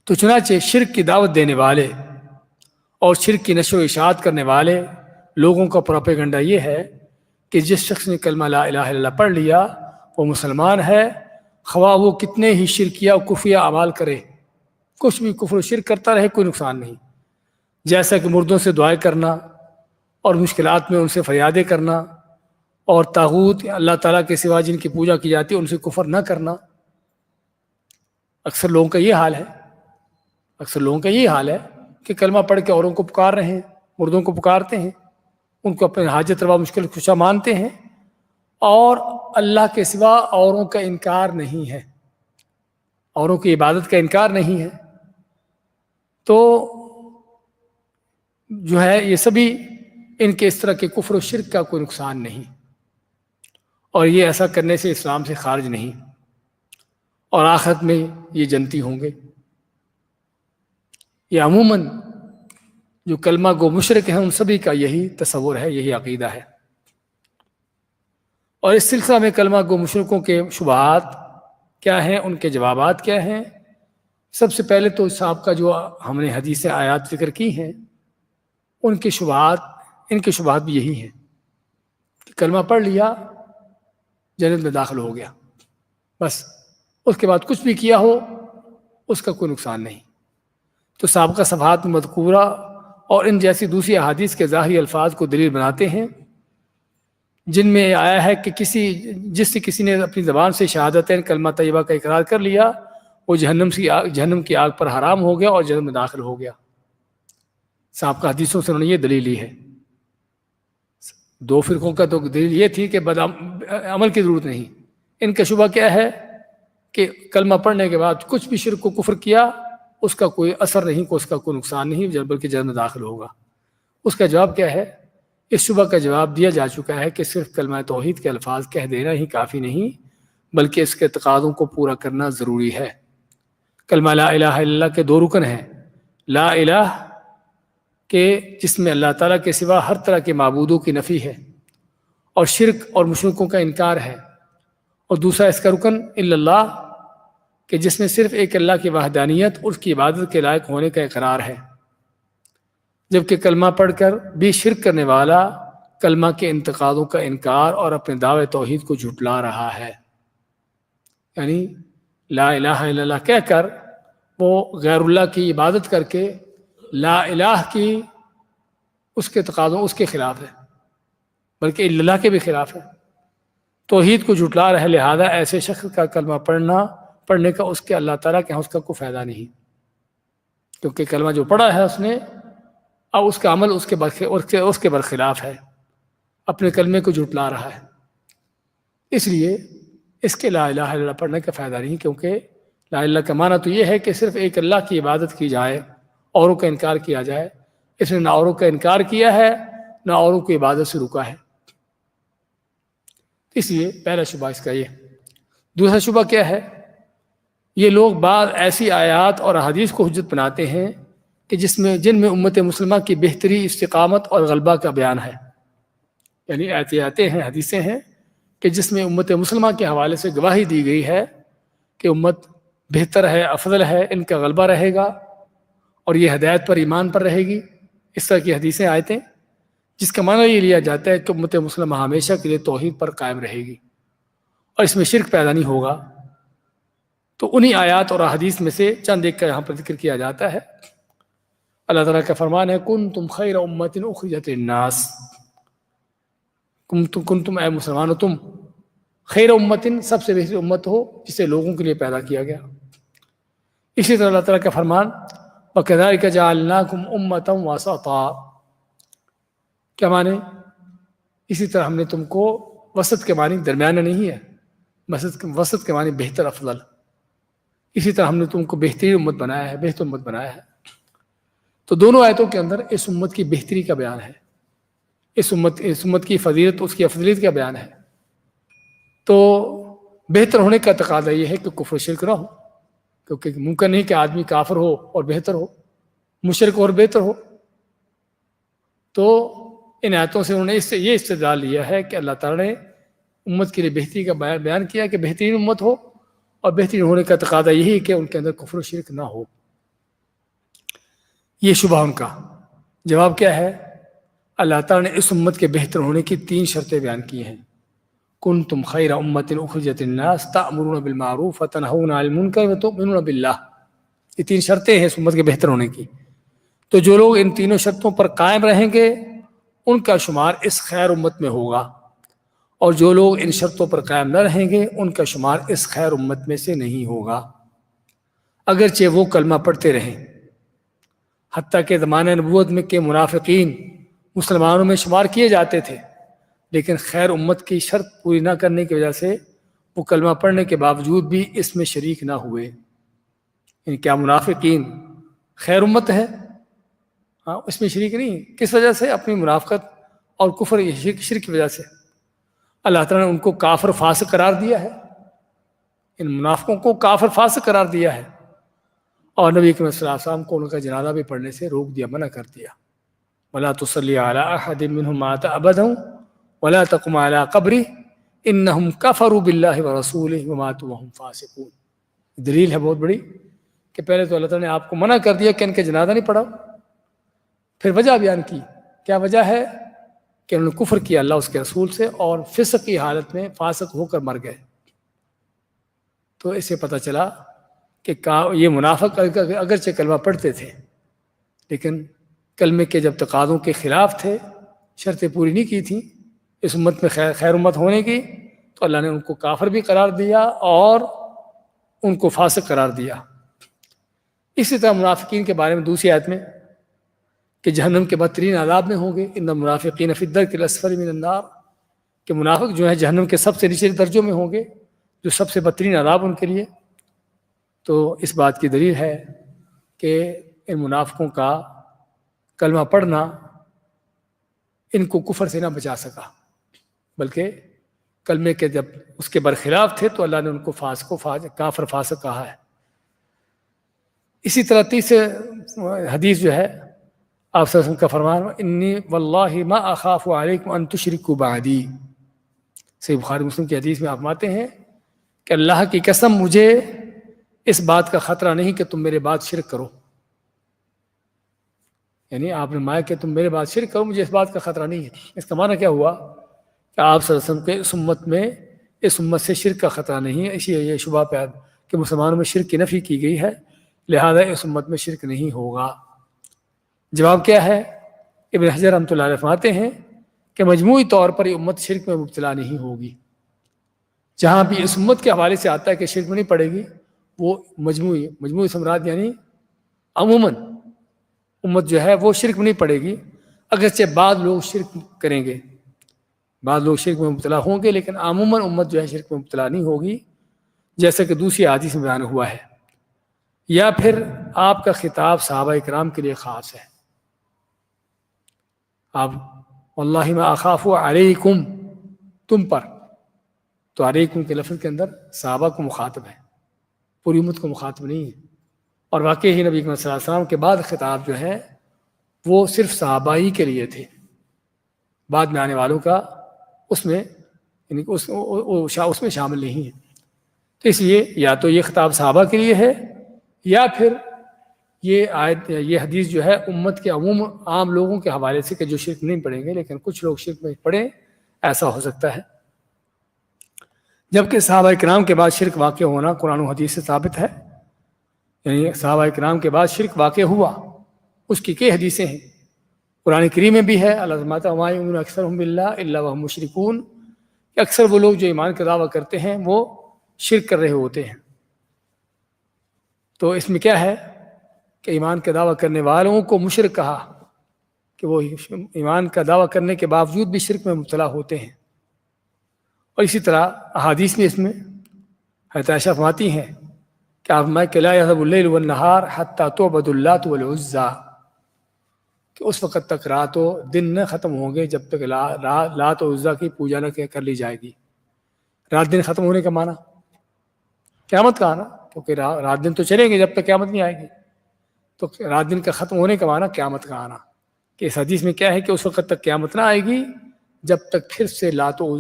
[SPEAKER 1] تو چنانچہ شرک کی دعوت دینے والے اور شرک کی نشر و اشاعت کرنے والے لوگوں کا پروپیگنڈا یہ ہے کہ جس شخص نے کلمہ لا الہ الا اللہ پڑھ لیا وہ مسلمان ہے، خواہ وہ کتنے ہی شرکیہ و کفریہ اعمال کرے، کچھ بھی کفر و شرک کرتا رہے، کوئی نقصان نہیں۔ جیسا کہ مردوں سے دعائیں کرنا اور مشکلات میں ان سے فریادیں کرنا، اور طاغوت اللہ تعالیٰ کے سوا جن کی پوجا کی جاتی ہے ان سے کفر نہ کرنا۔ اکثر لوگوں کا یہ حال ہے کہ کلمہ پڑھ کے اوروں کو پکار رہے ہیں، مردوں کو پکارتے ہیں، ان کو اپنے حاجت روا مشکل کشا مانتے ہیں، اور اللہ کے سوا اوروں کا انکار نہیں ہے، اوروں کی عبادت کا انکار نہیں ہے۔ تو جو ہے یہ سبھی ان کے اس طرح کے کفر و شرک کا کوئی نقصان نہیں، اور یہ ایسا کرنے سے اسلام سے خارج نہیں، اور آخرت میں یہ جنتی ہوں گے۔ یہ عموماً جو کلمہ گو مشرک ہیں ان سبھی کا یہی تصور ہے، یہی عقیدہ ہے۔ اور اس سلسلہ میں کلمہ گو مشرکوں کے شبہات کیا ہیں، ان کے جوابات کیا ہیں؟ سب سے پہلے تو صاحب کا جو ہم نے حدیث آیات ذکر کی ہیں ان کے شبہات بھی یہی ہیں کہ کلمہ پڑھ لیا جنت میں داخل ہو گیا، بس اس کے بعد کچھ بھی کیا ہو اس کا کوئی نقصان نہیں۔ تو سابقہ صفحات میں مذکورہ اور ان جیسی دوسری احادیث کے ظاہری الفاظ کو دلیل بناتے ہیں جن میں آیا ہے کہ جس سے کسی نے اپنی زبان سے شہادتین کلمہ طیبہ کا اقرار کر لیا وہ جہنم کی آگ پر حرام ہو گیا اور جنت میں داخل ہو گیا۔ سابقہ حدیثوں سے انہوں نے یہ دلیل لی ہے۔ دو فرقوں کا تو دلیل یہ تھی کہ عمل کی ضرورت نہیں۔ ان کا شبہ کیا ہے کہ کلمہ پڑھنے کے بعد کچھ بھی شرک و کفر کیا اس کا کوئی اثر نہیں، اس کا کوئی نقصان نہیں، بلکہ جنت میں داخل ہوگا۔ اس کا جواب کیا ہے؟ اس شبہ کا جواب دیا جا چکا ہے کہ صرف کلمہ توحید کے الفاظ کہہ دینا ہی کافی نہیں، بلکہ اس کے تقاضوں کو پورا کرنا ضروری ہے۔ کلمہ لا الہ الا اللہ کے دو رکن ہیں، لا الہ کہ جس میں اللہ تعالیٰ کے سوا ہر طرح کے معبودوں کی نفی ہے اور شرک اور مشرکوں کا انکار ہے، اور دوسرا اس کا رکن الا اللہ کہ جس میں صرف ایک اللہ کی وحدانیت اور اس کی عبادت کے لائق ہونے کا اقرار ہے، جبکہ کلمہ پڑھ کر بھی شرک کرنے والا کلمہ کے انتقادوں کا انکار اور اپنے دعوے توحید کو جھٹلا رہا ہے۔ یعنی لا الہ الا اللہ کہہ کر وہ غیر اللہ کی عبادت کر کے لا الہ کی اس کے تقاضوں اس کے خلاف ہے، بلکہ الا اللہ کے بھی خلاف ہے، توحید کو جھٹلا رہے، لہذا ایسے شخص کا کلمہ پڑھنے کا اس کے اللہ تعالیٰ کے ہاں اس کا کوئی فائدہ نہیں، کیونکہ کلمہ جو پڑھا ہے اس نے اور اس کا عمل اس کے برخلاف ہے، اپنے کلمے کو جھٹلا رہا ہے۔ اس لیے اس کے لا الہ الا اللہ پڑھنے کا فائدہ نہیں، کیونکہ لا الہ کا معنی تو یہ ہے کہ صرف ایک اللہ کی عبادت کی جائے، اوروں کا انکار کیا جائے۔ اس نے نہ اوروں کا انکار کیا ہے نہ اوروں کی عبادت سے رکا ہے، اس لیے پہلا شبہ اس کا یہ۔ دوسرا شبہ کیا ہے؟ یہ لوگ بعض ایسی آیات اور احادیث کو حجت بناتے ہیں کہ جن میں امت مسلمہ کی بہتری، استقامت اور غلبہ کا بیان ہے، یعنی آیتیں ہیں، حدیثیں ہیں کہ جس میں امت مسلمہ کے حوالے سے گواہی دی گئی ہے کہ امت بہتر ہے، افضل ہے، ان کا غلبہ رہے گا اور یہ ہدایت پر، ایمان پر رہے گی۔ اس طرح کی حدیثیں، آیتیں، جس کا معنی یہ لیا جاتا ہے کہ امت مسلمہ ہمیشہ کے لیے توحید پر قائم رہے گی اور اس میں شرک پیدا نہیں ہوگا۔ تو انہی آیات اور احادیث میں سے چند ایک کا یہاں پر ذکر کیا جاتا ہے۔ اللہ تعالیٰ کا فرمان ہے کنتم خیر امت اخرجت للناس، کنتم اے مسلمانوں تم خیر امت، سب سے بہتر امت ہو جسے لوگوں کے لیے پیدا کیا گیا۔ اسی طرح اللہ تعالیٰ کا فرمان وَكَذَلِكَ جَعَلْنَاكُمْ أُمَّةً وَسَطًا، کیا معنی؟ اسی طرح ہم نے تم کو، وسط کے معنی درمیانہ نہیں ہے، وسط کے معنی بہتر، افضل، اسی طرح ہم نے تم کو بہترین امت بنایا ہے، بہتر امت بنایا ہے۔ تو دونوں آیتوں کے اندر اس امت کی بہتری کا بیان ہے، اس امت کی فضیلت، اس کی افضلیت کا بیان ہے۔ تو بہتر ہونے کا تقاضا یہ ہے کہ کفر و شرک نہ ہو، کیونکہ ممکن نہیں کہ آدمی کافر ہو اور بہتر ہو، مشرک اور بہتر ہو۔ تو ان آیتوں سے انہوں نے یہ استدلال لیا ہے کہ اللہ تعالیٰ نے امت کے لیے بہتری کا بیان کیا کہ بہترین امت ہو، اور بہترین ہونے کا تقاضا یہی ہے کہ ان کے اندر کفر و شرک نہ ہو۔ یہ شبہ ان کا جواب کیا ہے؟ اللہ تعالیٰ نے اس امت کے بہتر ہونے کی 3 شرطیں بیان کی ہیں۔ کنتم خیر امت اخرجت للناس تأمرون بالمعروف وتنہون عن المنکر وتؤمنون باللہ، یہ 3 شرطیں ہیں اس امت کے بہتر ہونے کی۔ تو جو لوگ ان تینوں شرطوں پر قائم رہیں گے ان کا شمار اس خیر امت میں ہوگا، اور جو لوگ ان شرطوں پر قائم نہ رہیں گے ان کا شمار اس خیر امت میں سے نہیں ہوگا، اگرچہ وہ کلمہ پڑھتے رہیں۔ حتیٰ کہ زمانہ نبوت میں کے منافقین مسلمانوں میں شمار کیے جاتے تھے، لیکن خیر امت کی شرط پوری نہ کرنے کی وجہ سے وہ کلمہ پڑھنے کے باوجود بھی اس میں شریک نہ ہوئے۔ یعنی کیا منافقین خیر امت ہے؟ ہاں، اس میں شریک نہیں۔ کس وجہ سے؟ اپنی منافقت اور کفر، شرک کی وجہ سے۔ اللہ تعالیٰ نے ان کو کافر فاسق قرار دیا ہے، ان منافقوں کو کافر فاسق قرار دیا ہے، اور نبی کریم صلی اللہ علیہ وسلم کو ان کا جنازہ بھی پڑھنے سے روک دیا، منع کر دیا۔ وَلَا تُصَلِّ عَلَىٰ أَحَدٍ مِّنْهُمْ مَاتَ أَبَدًا وَلَا تَقُمْ عَلَىٰ قَبْرِهِ إِنَّهُمْ كَفَرُوا بِاللَّهِ وَرَسُولِهِ وَمَاتُوا وَهُمْ فَاسِقُونَ۔ دلیل ہے بہت بڑی کہ پہلے تو اللہ تعالیٰ نے آپ کو منع کر دیا کہ ان کے جنازہ نہیں پڑھا، پھر وجہ بیان کی۔ کیا وجہ ہے؟ کہ انہوں نے کفر کیا اللہ اس کے رسول سے، اور فسق کی حالت میں فاسق ہو کر مر گئے۔ تو اس سے پتہ چلا کہ یہ منافق اگرچہ کلمہ پڑھتے تھے لیکن کلمے کے جب تقاضوں کے خلاف تھے، شرطیں پوری نہیں کی تھیں اس امت میں خیر امت ہونے کی، تو اللہ نے ان کو کافر بھی قرار دیا اور ان کو فاسق قرار دیا۔ اسی طرح منافقین کے بارے میں دوسری آیت میں کہ جہنم کے بدترین عذاب میں ہوں گے، ان المنافقین فی الدرک الاسفل من النار، کہ منافق جو ہیں جہنم کے سب سے نیچے درجوں میں ہوں گے، جو سب سے بدترین عذاب ان کے لیے۔ تو اس بات کی دلیل ہے کہ ان منافقوں کا کلمہ پڑھنا ان کو کفر سے نہ بچا سکا، بلکہ کلمے کے جب اس کے برخلاف تھے تو اللہ نے ان کو کافر فاسق کہا ہے۔ اسی طرح تیسرے حدیث جو ہے آپ صلی اللہ علیہ وسلم کا فرمان، انی واللہ ما اخاف علیکم ان تشرکوا بعدی، صحیح بخاری مسلم کی حدیث میں آپ فرماتے ہیں کہ اللہ کی قسم مجھے اس بات کا خطرہ نہیں کہ تم میرے بعد شرک کرو، یعنی آپ نے مایا کہ تم میرے بعد شرک کرو، مجھے اس بات کا خطرہ نہیں ہے۔ اس کا معنی کیا ہوا کہ آپ صلی اللہ علیہ وسلم کے اس امت سے شرک کا خطرہ نہیں ہے، اسی لیے یہ شبہ پہ کہ مسلمانوں میں شرک کی نفی کی گئی ہے، لہذا اس امت میں شرک نہیں ہوگا۔ جواب کیا ہے؟ ابن حجر رحمۃ اللہ علیہ فرماتے ہیں کہ مجموعی طور پر یہ امت شرک میں مبتلا نہیں ہوگی۔ جہاں بھی اس امت کے حوالے سے آتا ہے کہ شرک میں نہیں پڑے گی، وہ مجموعی سمراد یعنی عموماً امت جو ہے وہ شرک میں نہیں پڑے گی، اگرچہ بعض لوگ شرک کریں گے، بعض لوگ شرک میں مبتلا ہوں گے، لیکن عموماً امت جو ہے شرک میں مبتلا نہیں ہوگی، جیسا کہ دوسری حدیث میں بیان ہوا ہے۔ یا پھر آپ کا خطاب صحابہ اکرام کے لیے خاص ہے، آپ واللہ ما اخاف علیکم، تم پر، تو علیکم کے لفظ کے اندر صحابہ کو مخاطب ہے، پوری امت کو مخاطب نہیں ہے۔ اور واقعی ہی نبی اکرم صلی اللہ علیہ وسلم کے بعد خطاب جو ہے وہ صرف صحابہ ہی کے لیے تھے، بعد میں آنے والوں کا اس میں شامل نہیں ہے۔ تو اس لیے یا تو یہ خطاب صحابہ کے لیے ہے، یا پھر یہ حدیث جو ہے امت کے عام لوگوں کے حوالے سے کہ جو شرک نہیں پڑیں گے، لیکن کچھ لوگ شرک میں پڑیں، ایسا ہو سکتا ہے۔ جبکہ صحابہ اکرام کے بعد شرک واقع ہونا قرآن و حدیث سے ثابت ہے، یعنی صحابہ اکرام کے بعد شرک واقع ہوا، اس کی کئی حدیثیں ہیں، قرآن کریم میں بھی ہے، اللہ فرماتا ہے وَمَا يُؤْمِنُ أَكْثَرُهُم بِاللَّهِ إِلَّا وَهُمْ مُشْرِكُونَ، کہ اکثر وہ لوگ جو ایمان کا دعویٰ کرتے ہیں وہ شرک کر رہے ہوتے ہیں۔ تو اس میں کیا ہے کہ ایمان کا دعویٰ کرنے والوں کو مشرک کہا کہ وہ ایمان کا دعویٰ کرنے کے باوجود بھی شرک میں مبتلا ہوتے ہیں۔ اور اسی طرح احادیث میں اس میں حضرت عائشہ فرماتی ہیں کہ آپ میں کہ لا يذهب الليل والنهار حتى تعبد اللات والعزى، کہ اس وقت تک رات و دن نہ ختم ہوں گے جب تک لات و عزیٰ کی پوجا نہ کر لی جائے گی۔ رات دن ختم ہونے کا معنی قیامت کا آنا، کیونکہ رات دن تو چلیں گے جب تک قیامت نہیں آئے گی، تو رات دن کا ختم ہونے کا معنی قیامت کا آنا۔ کہ اس حدیث میں کیا ہے کہ اس وقت تک قیامت نہ آئے گی جب تک پھر سے لات و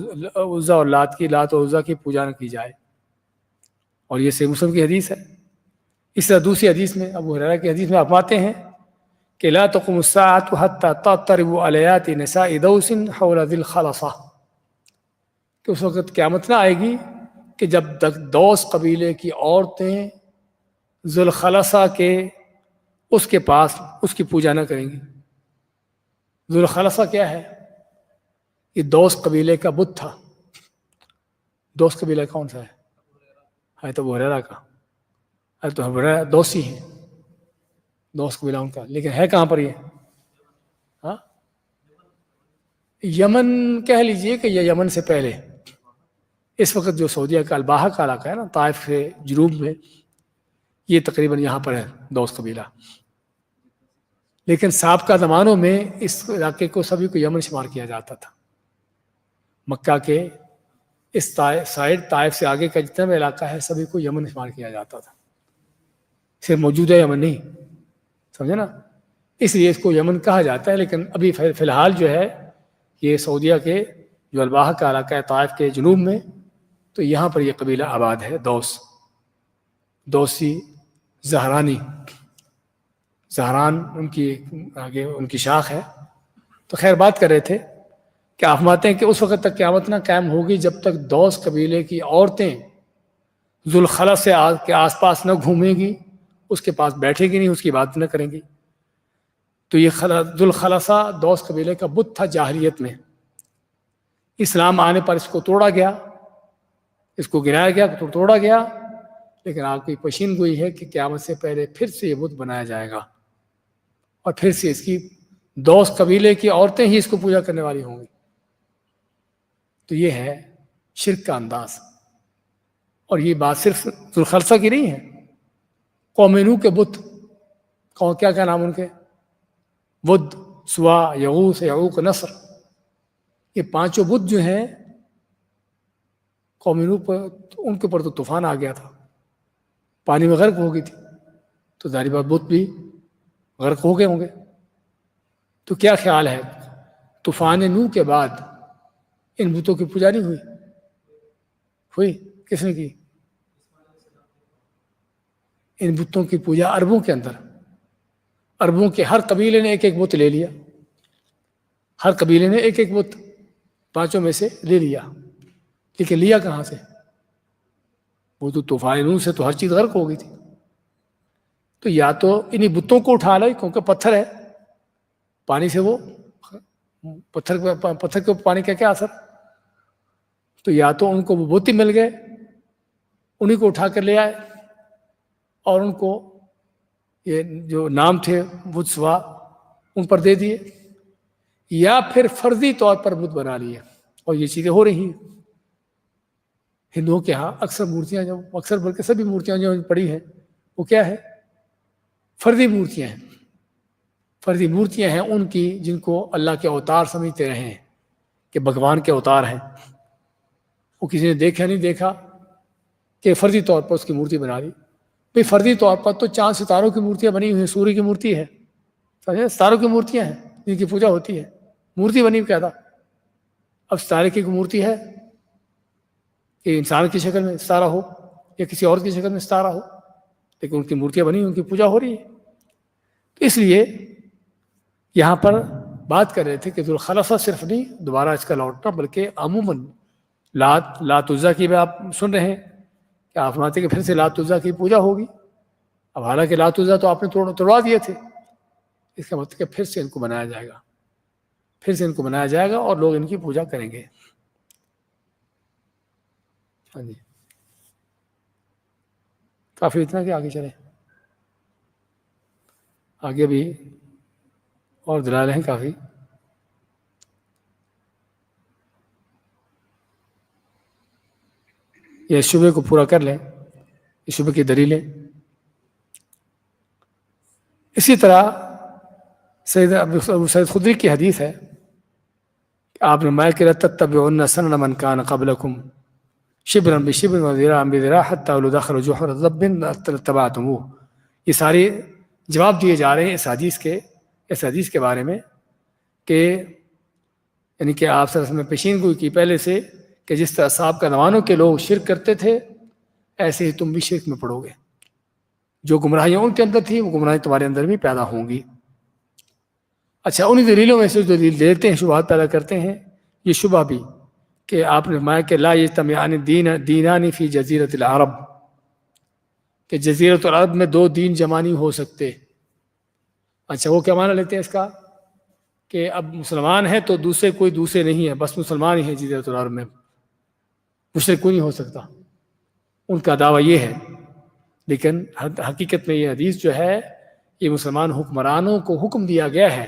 [SPEAKER 1] عزیٰ اور لات و عزیٰ کی پوجا نہ کی جائے، اور یہ صحیح مسلم کی حدیث ہے۔ اس طرح دوسری حدیث میں ابو ہریرہ کی حدیث میں آپ پاتے ہیں کہ لا تقوم الساعة حتى تضطرب آلیات نساء دوس حول ذی الخلصہ، کہ اس وقت قیامت نہ آئے گی کہ جب تک دوس قبیلے کی عورتیں ذو الخلصہ کے اس کے پاس اس کی پوجا نہ کریں گی۔ ذو الخلصہ کیا ہے؟ یہ دوس قبیلے کا بت تھا۔ دوس قبیلہ کون سا ہے؟ تو ابو ہریرہ کا، تو ابو ہریرہ دوسی ہیں، دوس قبیلہ ان کا، لیکن ہے کہاں پر یہ؟ ہاں یمن کہہ لیجئے کہ یہ یمن سے پہلے، اس وقت جو سعودیہ کا الباحہ کا علاقہ ہے نا، طائف کے جنوب میں، یہ تقریباً یہاں پر ہے دوس قبیلہ۔ لیکن سابقہ زمانوں میں اس علاقے کو سبھی کو یمن شمار کیا جاتا تھا۔ مکہ کے اس سائڈ طائف سے آگے کا جتنا بھی علاقہ ہے سبھی کو یمن شمار کیا جاتا تھا، صرف موجودہ یمن نہیں، سمجھے نا؟ اس لیے اس کو یمن کہا جاتا ہے۔ لیکن ابھی فی الحال جو ہے یہ سعودیہ کے جو الباحہ کا علاقہ ہے طائف کے جنوب میں، تو یہاں پر یہ قبیلہ آباد ہے، دوسی زہرانی، زہران ان کی آگے ان کی شاخ ہے۔ تو خیر بات کر رہے تھے کہ آپ فرماتے ہیں کہ اس وقت تک قیامت نہ قائم ہوگی جب تک دوس قبیلے کی عورتیں ذو الخلص کے آس پاس نہ گھومیں گی، اس کے پاس بیٹھے گی نہیں، اس کی بات نہ کریں گی۔ تو یہ ذو الخلصہ دوس قبیلے کا بت تھا جاہلیت میں، اسلام آنے پر اس کو توڑا گیا، اس کو گرایا گیا، توڑا گیا، لیکن آپ کی پیشین گوئی ہے کہ قیامت سے پہلے پھر سے یہ بت بنایا جائے گا، اور پھر سے اس کی دوس قبیلے کی عورتیں ہی اس کو پوجا کرنے والی ہوں گی۔ تو یہ ہے شرک کا انداز، اور یہ بات صرف ذو الخلصہ کی نہیں ہے، قوم نوح کے بت، کیا نام ان کے؟ ود، سوا، یغوث، یعوق، نصر، یہ پانچوں بت جو ہیں قوم نوح پر، ان کے اوپر تو طوفان آ گیا تھا، پانی میں غرق ہو گئی تھی، تو ظاہر بات بت بھی غرق ہو گئے ہوں گے۔ تو کیا خیال ہے، طوفان نوح کے بعد ان بتوں کی پوجا نہیں ہوئی؟ ہوئی۔ کس نے کی؟ ان بتوں کی پوجا عربوں کے اندر، عربوں کے ہر قبیلے نے ایک ایک بت لے لیا، ہر قبیلے نے ایک ایک بت پانچوں میں سے لے لیا، لیکن لیا کہاں سے؟ وہ تو طوفان نوح سے تو ہر چیز غرق ہو گئی تھی، تو یا تو انہی بتوں کو اٹھا لے، کیونکہ پتھر ہے، پانی سے وہ پتھر کے پانی کا کیا اثر، تو یا تو ان کو وہ بت ہی مل گئے، انہی کو اٹھا کر لے آئے اور ان کو یہ جو نام تھے بت سوا ان پر دے دیے، یا پھر فرضی طور پر بت بنا لیے، اور یہ چیزیں ہو رہی ہیں ہندوؤں کے ہاں۔ اکثر مورتیاں جو اکثر بلکہ سبھی مورتیاں جو پڑی ہیں وہ کیا ہے؟ فرضی مورتیاں ہیں، فرضی مورتیاں ہیں ان کی، جن کو اللہ کے اوتار سمجھتے رہے ہیں کہ بھگوان کے اوتار ہیں، وہ کسی نے دیکھا نہیں دیکھا کہ فرضی طور پر اس کی مورتی بنا لی۔ بھئی فرضی طور پر تو چاند ستاروں کی مورتیاں بنی ہوئی ہیں، سوریہ کی مورتی ہے، سمجھے، ستاروں کی مورتیاں ہیں جن کی پوجا ہوتی ہے، مورتی بنی کیا تھا۔ اب ستارے کی مورتی ہے کہ انسان کی شکل میں ستارہ ہو یا کسی اور کی شکل میں ستارہ ہو، لیکن ان کی مورتیاں بنی، ان کی پوجا ہو رہی ہے۔ تو اس لیے یہاں پر بات کر رہے تھے کہ ذوالخلفہ صرف نہیں دوبارہ اس کا لوٹنا، بلکہ عموماً لات عزا کی بھی آپ سن رہے ہیں کہ آپ فرماتے کہ پھر سے لات عزا کی پوجا ہوگی۔ اب حالانکہ لات عزا تو آپ نے توڑوا دیے تھے، اس کا مطلب کہ پھر سے ان کو بنایا جائے گا، پھر سے ان کو بنایا جائے گا اور لوگ ان کی پوجا کریں گے۔ ہاں جی، کافی اتنا کہ آگے چلیں، آگے بھی اور دلائل ہیں کافی۔ یہ شبے کو پورا کر لیں، اس شبے کی دلیلیں۔ اسی طرح سید ابو سعید خدری کی حدیث ہے کہ آپ نے مائل کہ لَتَتَّبِعُنَّ سَنَنَ مَنْ كَانَ قَبْلَكُمْ شِبْرًا بِشِبْرٍ وَذِرَاعًا بِذِرَاعٍ حَتَّى لَوْ دَخَلُوا جُحْرَ ذَبٍّ لَاتَّبَعْتُمُوهُ۔ یہ سارے جواب دیے جا رہے ہیں اس حدیث کے بارے میں کہ یعنی کہ آپ صلی اللہ علیہ وسلم نے پیشین گوئی کی پہلے سے کہ جس طرح صحابہ کا زمانوں کے لوگ شرک کرتے تھے، ایسے ہی تم بھی شرک میں پڑو گے، جو گمراہیاں ان کے اندر تھی وہ گمراہی تمہارے اندر بھی پیدا ہوں گی۔ اچھا، انہی دلیلوں میں سے جو دلیل دیتے ہیں، شبہات پیدا کرتے ہیں، یہ شبہ بھی کہ آپ نے فرمایا کہ لا یجتمعان دینان فی جزیرۃ العرب، کہ جزیرۃ العرب میں دو دین جمع نہیں ہو سکتے۔ اچھا، وہ کیا معنی لیتے ہیں اس کا کہ اب مسلمان ہیں تو کوئی دوسرے نہیں ہے، بس مسلمان ہی ہیں جزیرۃ العرب میں، مشرک کوئی نہیں ہو سکتا، ان کا دعویٰ یہ ہے۔ لیکن حقیقت میں یہ حدیث جو ہے، یہ مسلمان حکمرانوں کو حکم دیا گیا ہے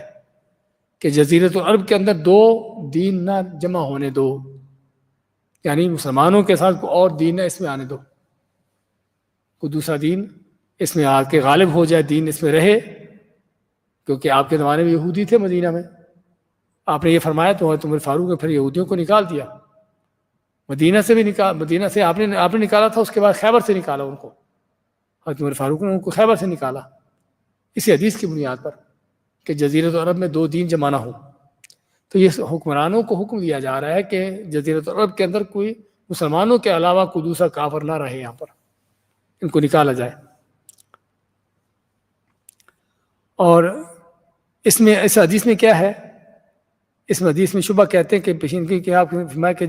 [SPEAKER 1] کہ جزیرۃ العرب کے اندر دو دین نہ جمع ہونے دو، یعنی مسلمانوں کے ساتھ کوئی اور دین نہ اس میں آنے دو، کوئی دوسرا دین اس میں آ کے غالب ہو جائے، دین اس میں رہے، کیونکہ آپ کے زمانے میں یہودی تھے مدینہ میں، آپ نے یہ فرمایا تو عمر فاروق نے پھر یہودیوں کو نکال دیا، مدینہ سے آپ نے نکالا تھا، اس کے بعد خیبر سے نکالا ان کو، حضرت عمر فاروق نے ان کو خیبر سے نکالا اسی حدیث کی بنیاد پر کہ جزیرۃ العرب میں دو دین جمع نہ ہو۔ تو یہ حکمرانوں کو حکم دیا جا رہا ہے کہ جزیرۃ العرب کے اندر کوئی مسلمانوں کے علاوہ کوئی دوسرا کافر نہ رہے، یہاں پر ان کو نکالا جائے۔ اور اس حدیث میں کیا ہے، اس میں حدیث میں شبہ کہتے ہیں کہ پیشین کہ آپ نے فرمایا کہ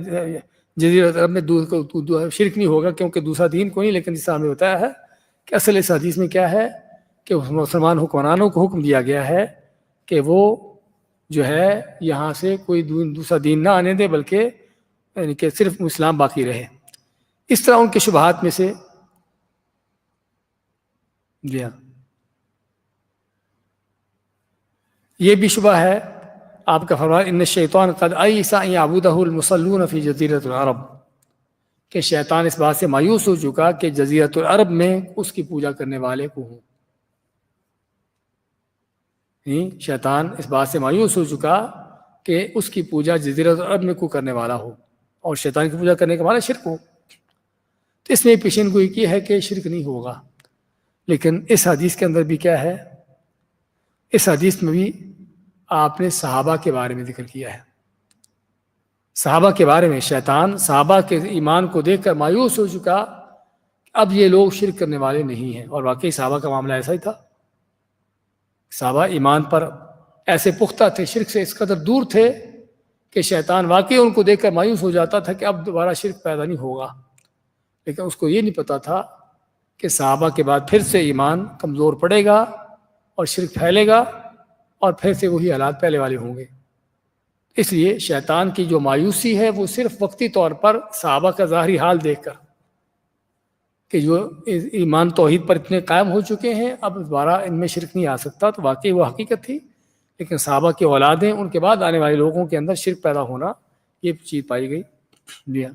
[SPEAKER 1] جزیرۃ عرب میں شرک نہیں ہوگا کیونکہ دوسرا دین کوئی نہیں، لیکن جس طرح ہمیں بتایا ہے کہ اصل اس حدیث میں کیا ہے کہ مسلمان حکمرانوں کو حکم دیا گیا ہے کہ وہ جو ہے یہاں سے کوئی دوسرا دین نہ آنے دے، بلکہ یعنی کہ صرف اسلام باقی رہے۔ اس طرح ان کے شبہات میں سے جی ہاں یہ بھی شبہ ہے، آپ کا فرمان ان الشیطان قد ایس ان یعبدہ المصلون فی جزیرۃ العرب، کہ شیطان اس بات سے مایوس ہو چکا کہ جزیرۃ العرب میں اس کی پوجا کرنے والے کو ہوں، شیطان اس بات سے مایوس ہو چکا کہ اس کی پوجا جزیرۃ العرب میں کوئی کرنے والا ہو اور شیطان کی پوجا کرنے کے معنی شرک ہو، تو اس نے پیشین گوئی کی ہے کہ شرک نہیں ہوگا۔ لیکن اس حدیث کے اندر بھی کیا ہے، اس حدیث میں بھی آپ نے صحابہ کے بارے میں ذکر کیا ہے، صحابہ کے بارے میں شیطان صحابہ کے ایمان کو دیکھ کر مایوس ہو چکا، اب یہ لوگ شرک کرنے والے نہیں ہیں، اور واقعی صحابہ کا معاملہ ایسا ہی تھا۔ صحابہ ایمان پر ایسے پختہ تھے، شرک سے اس قدر دور تھے کہ شیطان واقعی ان کو دیکھ کر مایوس ہو جاتا تھا کہ اب دوبارہ شرک پیدا نہیں ہوگا، لیکن اس کو یہ نہیں پتا تھا کہ صحابہ کے بعد پھر سے ایمان کمزور پڑے گا اور شرک پھیلے گا اور پھر سے وہی حالات پہلے والے ہوں گے۔ اس لیے شیطان کی جو مایوسی ہے وہ صرف وقتی طور پر صحابہ کا ظاہری حال دیکھ کر کہ جو ایمان توحید پر اتنے قائم ہو چکے ہیں اب دوبارہ ان میں شرک نہیں آ سکتا، تو واقعی وہ حقیقت تھی، لیکن صحابہ کی اولادیں ان کے بعد آنے والے لوگوں کے اندر شرک پیدا ہونا یہ چیز پائی گئی۔ جی ہاں،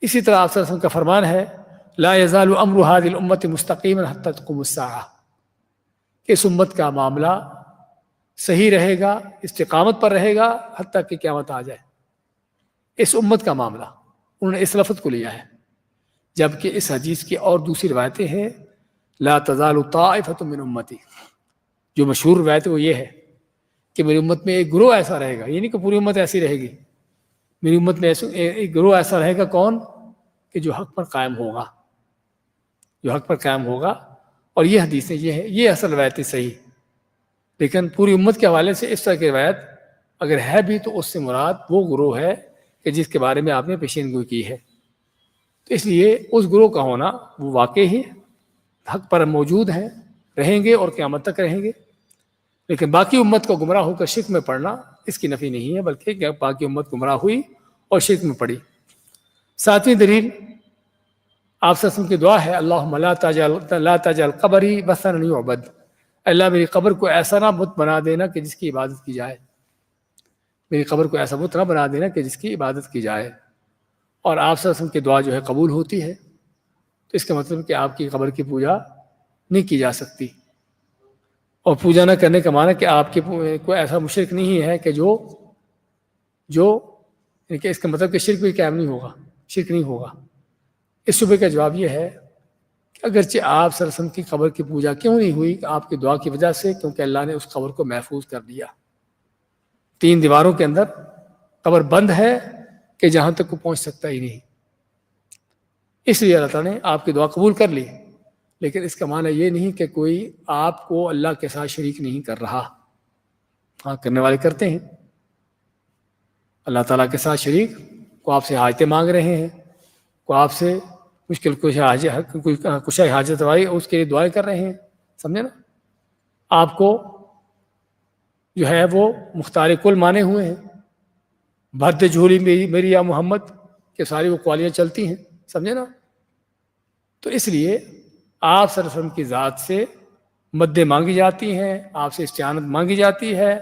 [SPEAKER 1] اسی طرح آپ صلی اللہ علیہ وسلم کا فرمان ہے لا یزال امر هذه الامه مستقیما حتى تقوم الساعه، کہ اس امت کا معاملہ صحیح رہے گا، استقامت پر رہے گا حتیٰ کہ قیامت آ جائے۔ اس امت کا معاملہ انہوں نے اس لفظ کو لیا ہے، جبکہ اس حدیث کی اور دوسری روایتیں ہیں لا تزال طائفة من امتی، جو مشہور روایت وہ یہ ہے کہ میری امت میں ایک گروہ ایسا رہے گا، یہ نہیں کہ پوری امت ایسی رہے گی، میری امت میں ایک گروہ ایسا رہے گا، کون؟ کہ جو حق پر قائم ہوگا، جو حق پر قائم ہوگا۔ اور یہ حدیثیں یہ ہے، یہ اصل روایت صحیح، لیکن پوری امت کے حوالے سے اس طرح کی روایت اگر ہے بھی تو اس سے مراد وہ گروہ ہے کہ جس کے بارے میں آپ نے پیشین گوئی کی ہے۔ تو اس لیے اس گروہ کا ہونا وہ واقعی ہی حق پر موجود ہیں، رہیں گے اور قیامت تک رہیں گے، لیکن باقی امت کو گمراہ ہو کر شرک میں پڑنا اس کی نفی نہیں ہے، بلکہ باقی امت گمراہ ہوئی اور شرک میں پڑی۔ ساتویں دلیل آپ صلی اللہ علیہ وسلم کی دعا ہے اللہم لا تجعل قبری وثنا یعبد، اللہ میری قبر کو ایسا نہ بت بنا دینا کہ جس کی عبادت کی جائے، میری قبر کو ایسا بت نہ بنا دینا کہ جس کی عبادت کی جائے۔ اور آپ صلی اللہ علیہ وسلم کی دعا جو ہے قبول ہوتی ہے، تو اس کا مطلب کہ آپ کی قبر کی پوجا نہیں کی جا سکتی، اور پوجا نہ کرنے کا معنی کہ آپ کی کوئی ایسا مشرک نہیں ہے کہ جو کہ اس کا مطلب کہ شرک بھی قائم نہیں ہوگا، شرک نہیں ہوگا۔ اس شبے کا جواب یہ ہے کہ اگرچہ آپ صلی اللہ علیہ وسلم کی قبر کی پوجا کیوں نہیں ہوئی، آپ کی دعا کی وجہ سے، کیونکہ اللہ نے اس قبر کو محفوظ کر دیا، 3 دیواروں کے اندر قبر بند ہے کہ جہاں تک کو پہنچ سکتا ہی نہیں، اس لیے اللہ تعالیٰ نے آپ کی دعا قبول کر لی۔ لیکن اس کا معنی یہ نہیں کہ کوئی آپ کو اللہ کے ساتھ شریک نہیں کر رہا، ہاں کرنے والے کرتے ہیں، اللہ تعالیٰ کے ساتھ شریک کو آپ سے حاجتیں مانگ رہے ہیں، کو آپ سے مشکل کشا حاجت روائی اس کے لیے دعائیں کر رہے ہیں، سمجھے نا، آپ کو جو ہے وہ مختار کل مانے ہوئے ہیں، بھرد جھولی میری یا محمد کہ ساری وہ قوالیاں چلتی ہیں، سمجھے نا۔ تو اس لیے آپ صلی اللہ علیہ وسلم کی ذات سے مدیں مانگی جاتی ہیں، آپ سے استعانت مانگی جاتی ہے،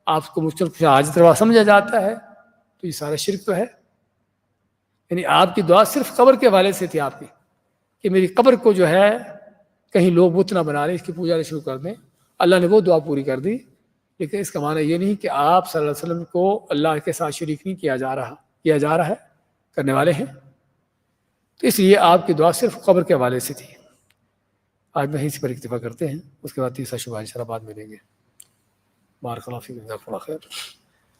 [SPEAKER 1] آپ کو مشکل کشا حاجت روا سمجھا جاتا ہے، تو یہ سارا شرک تو ہے۔ یعنی آپ کی دعا صرف قبر کے حوالے سے تھی آپ کی کہ میری قبر کو جو ہے کہیں لوگ بت نہ بنا لیں، اس کی پوجا شروع کر دیں، اللہ نے وہ دعا پوری کر دی۔ لیکن اس کا معنی یہ نہیں کہ آپ صلی اللہ علیہ وسلم کو اللہ کے ساتھ شریک نہیں کیا جا رہا ہے، کرنے والے ہیں، تو اس لیے آپ کی دعا صرف قبر کے حوالے سے تھی۔ آج میں اسی پر اکتفا کرتے ہیں، اس کے بعد تیسرا شبہ انشاءاللہ بعد ملیں گے۔ بارک اللہ فیکم، جزاکم اللہ خیر۔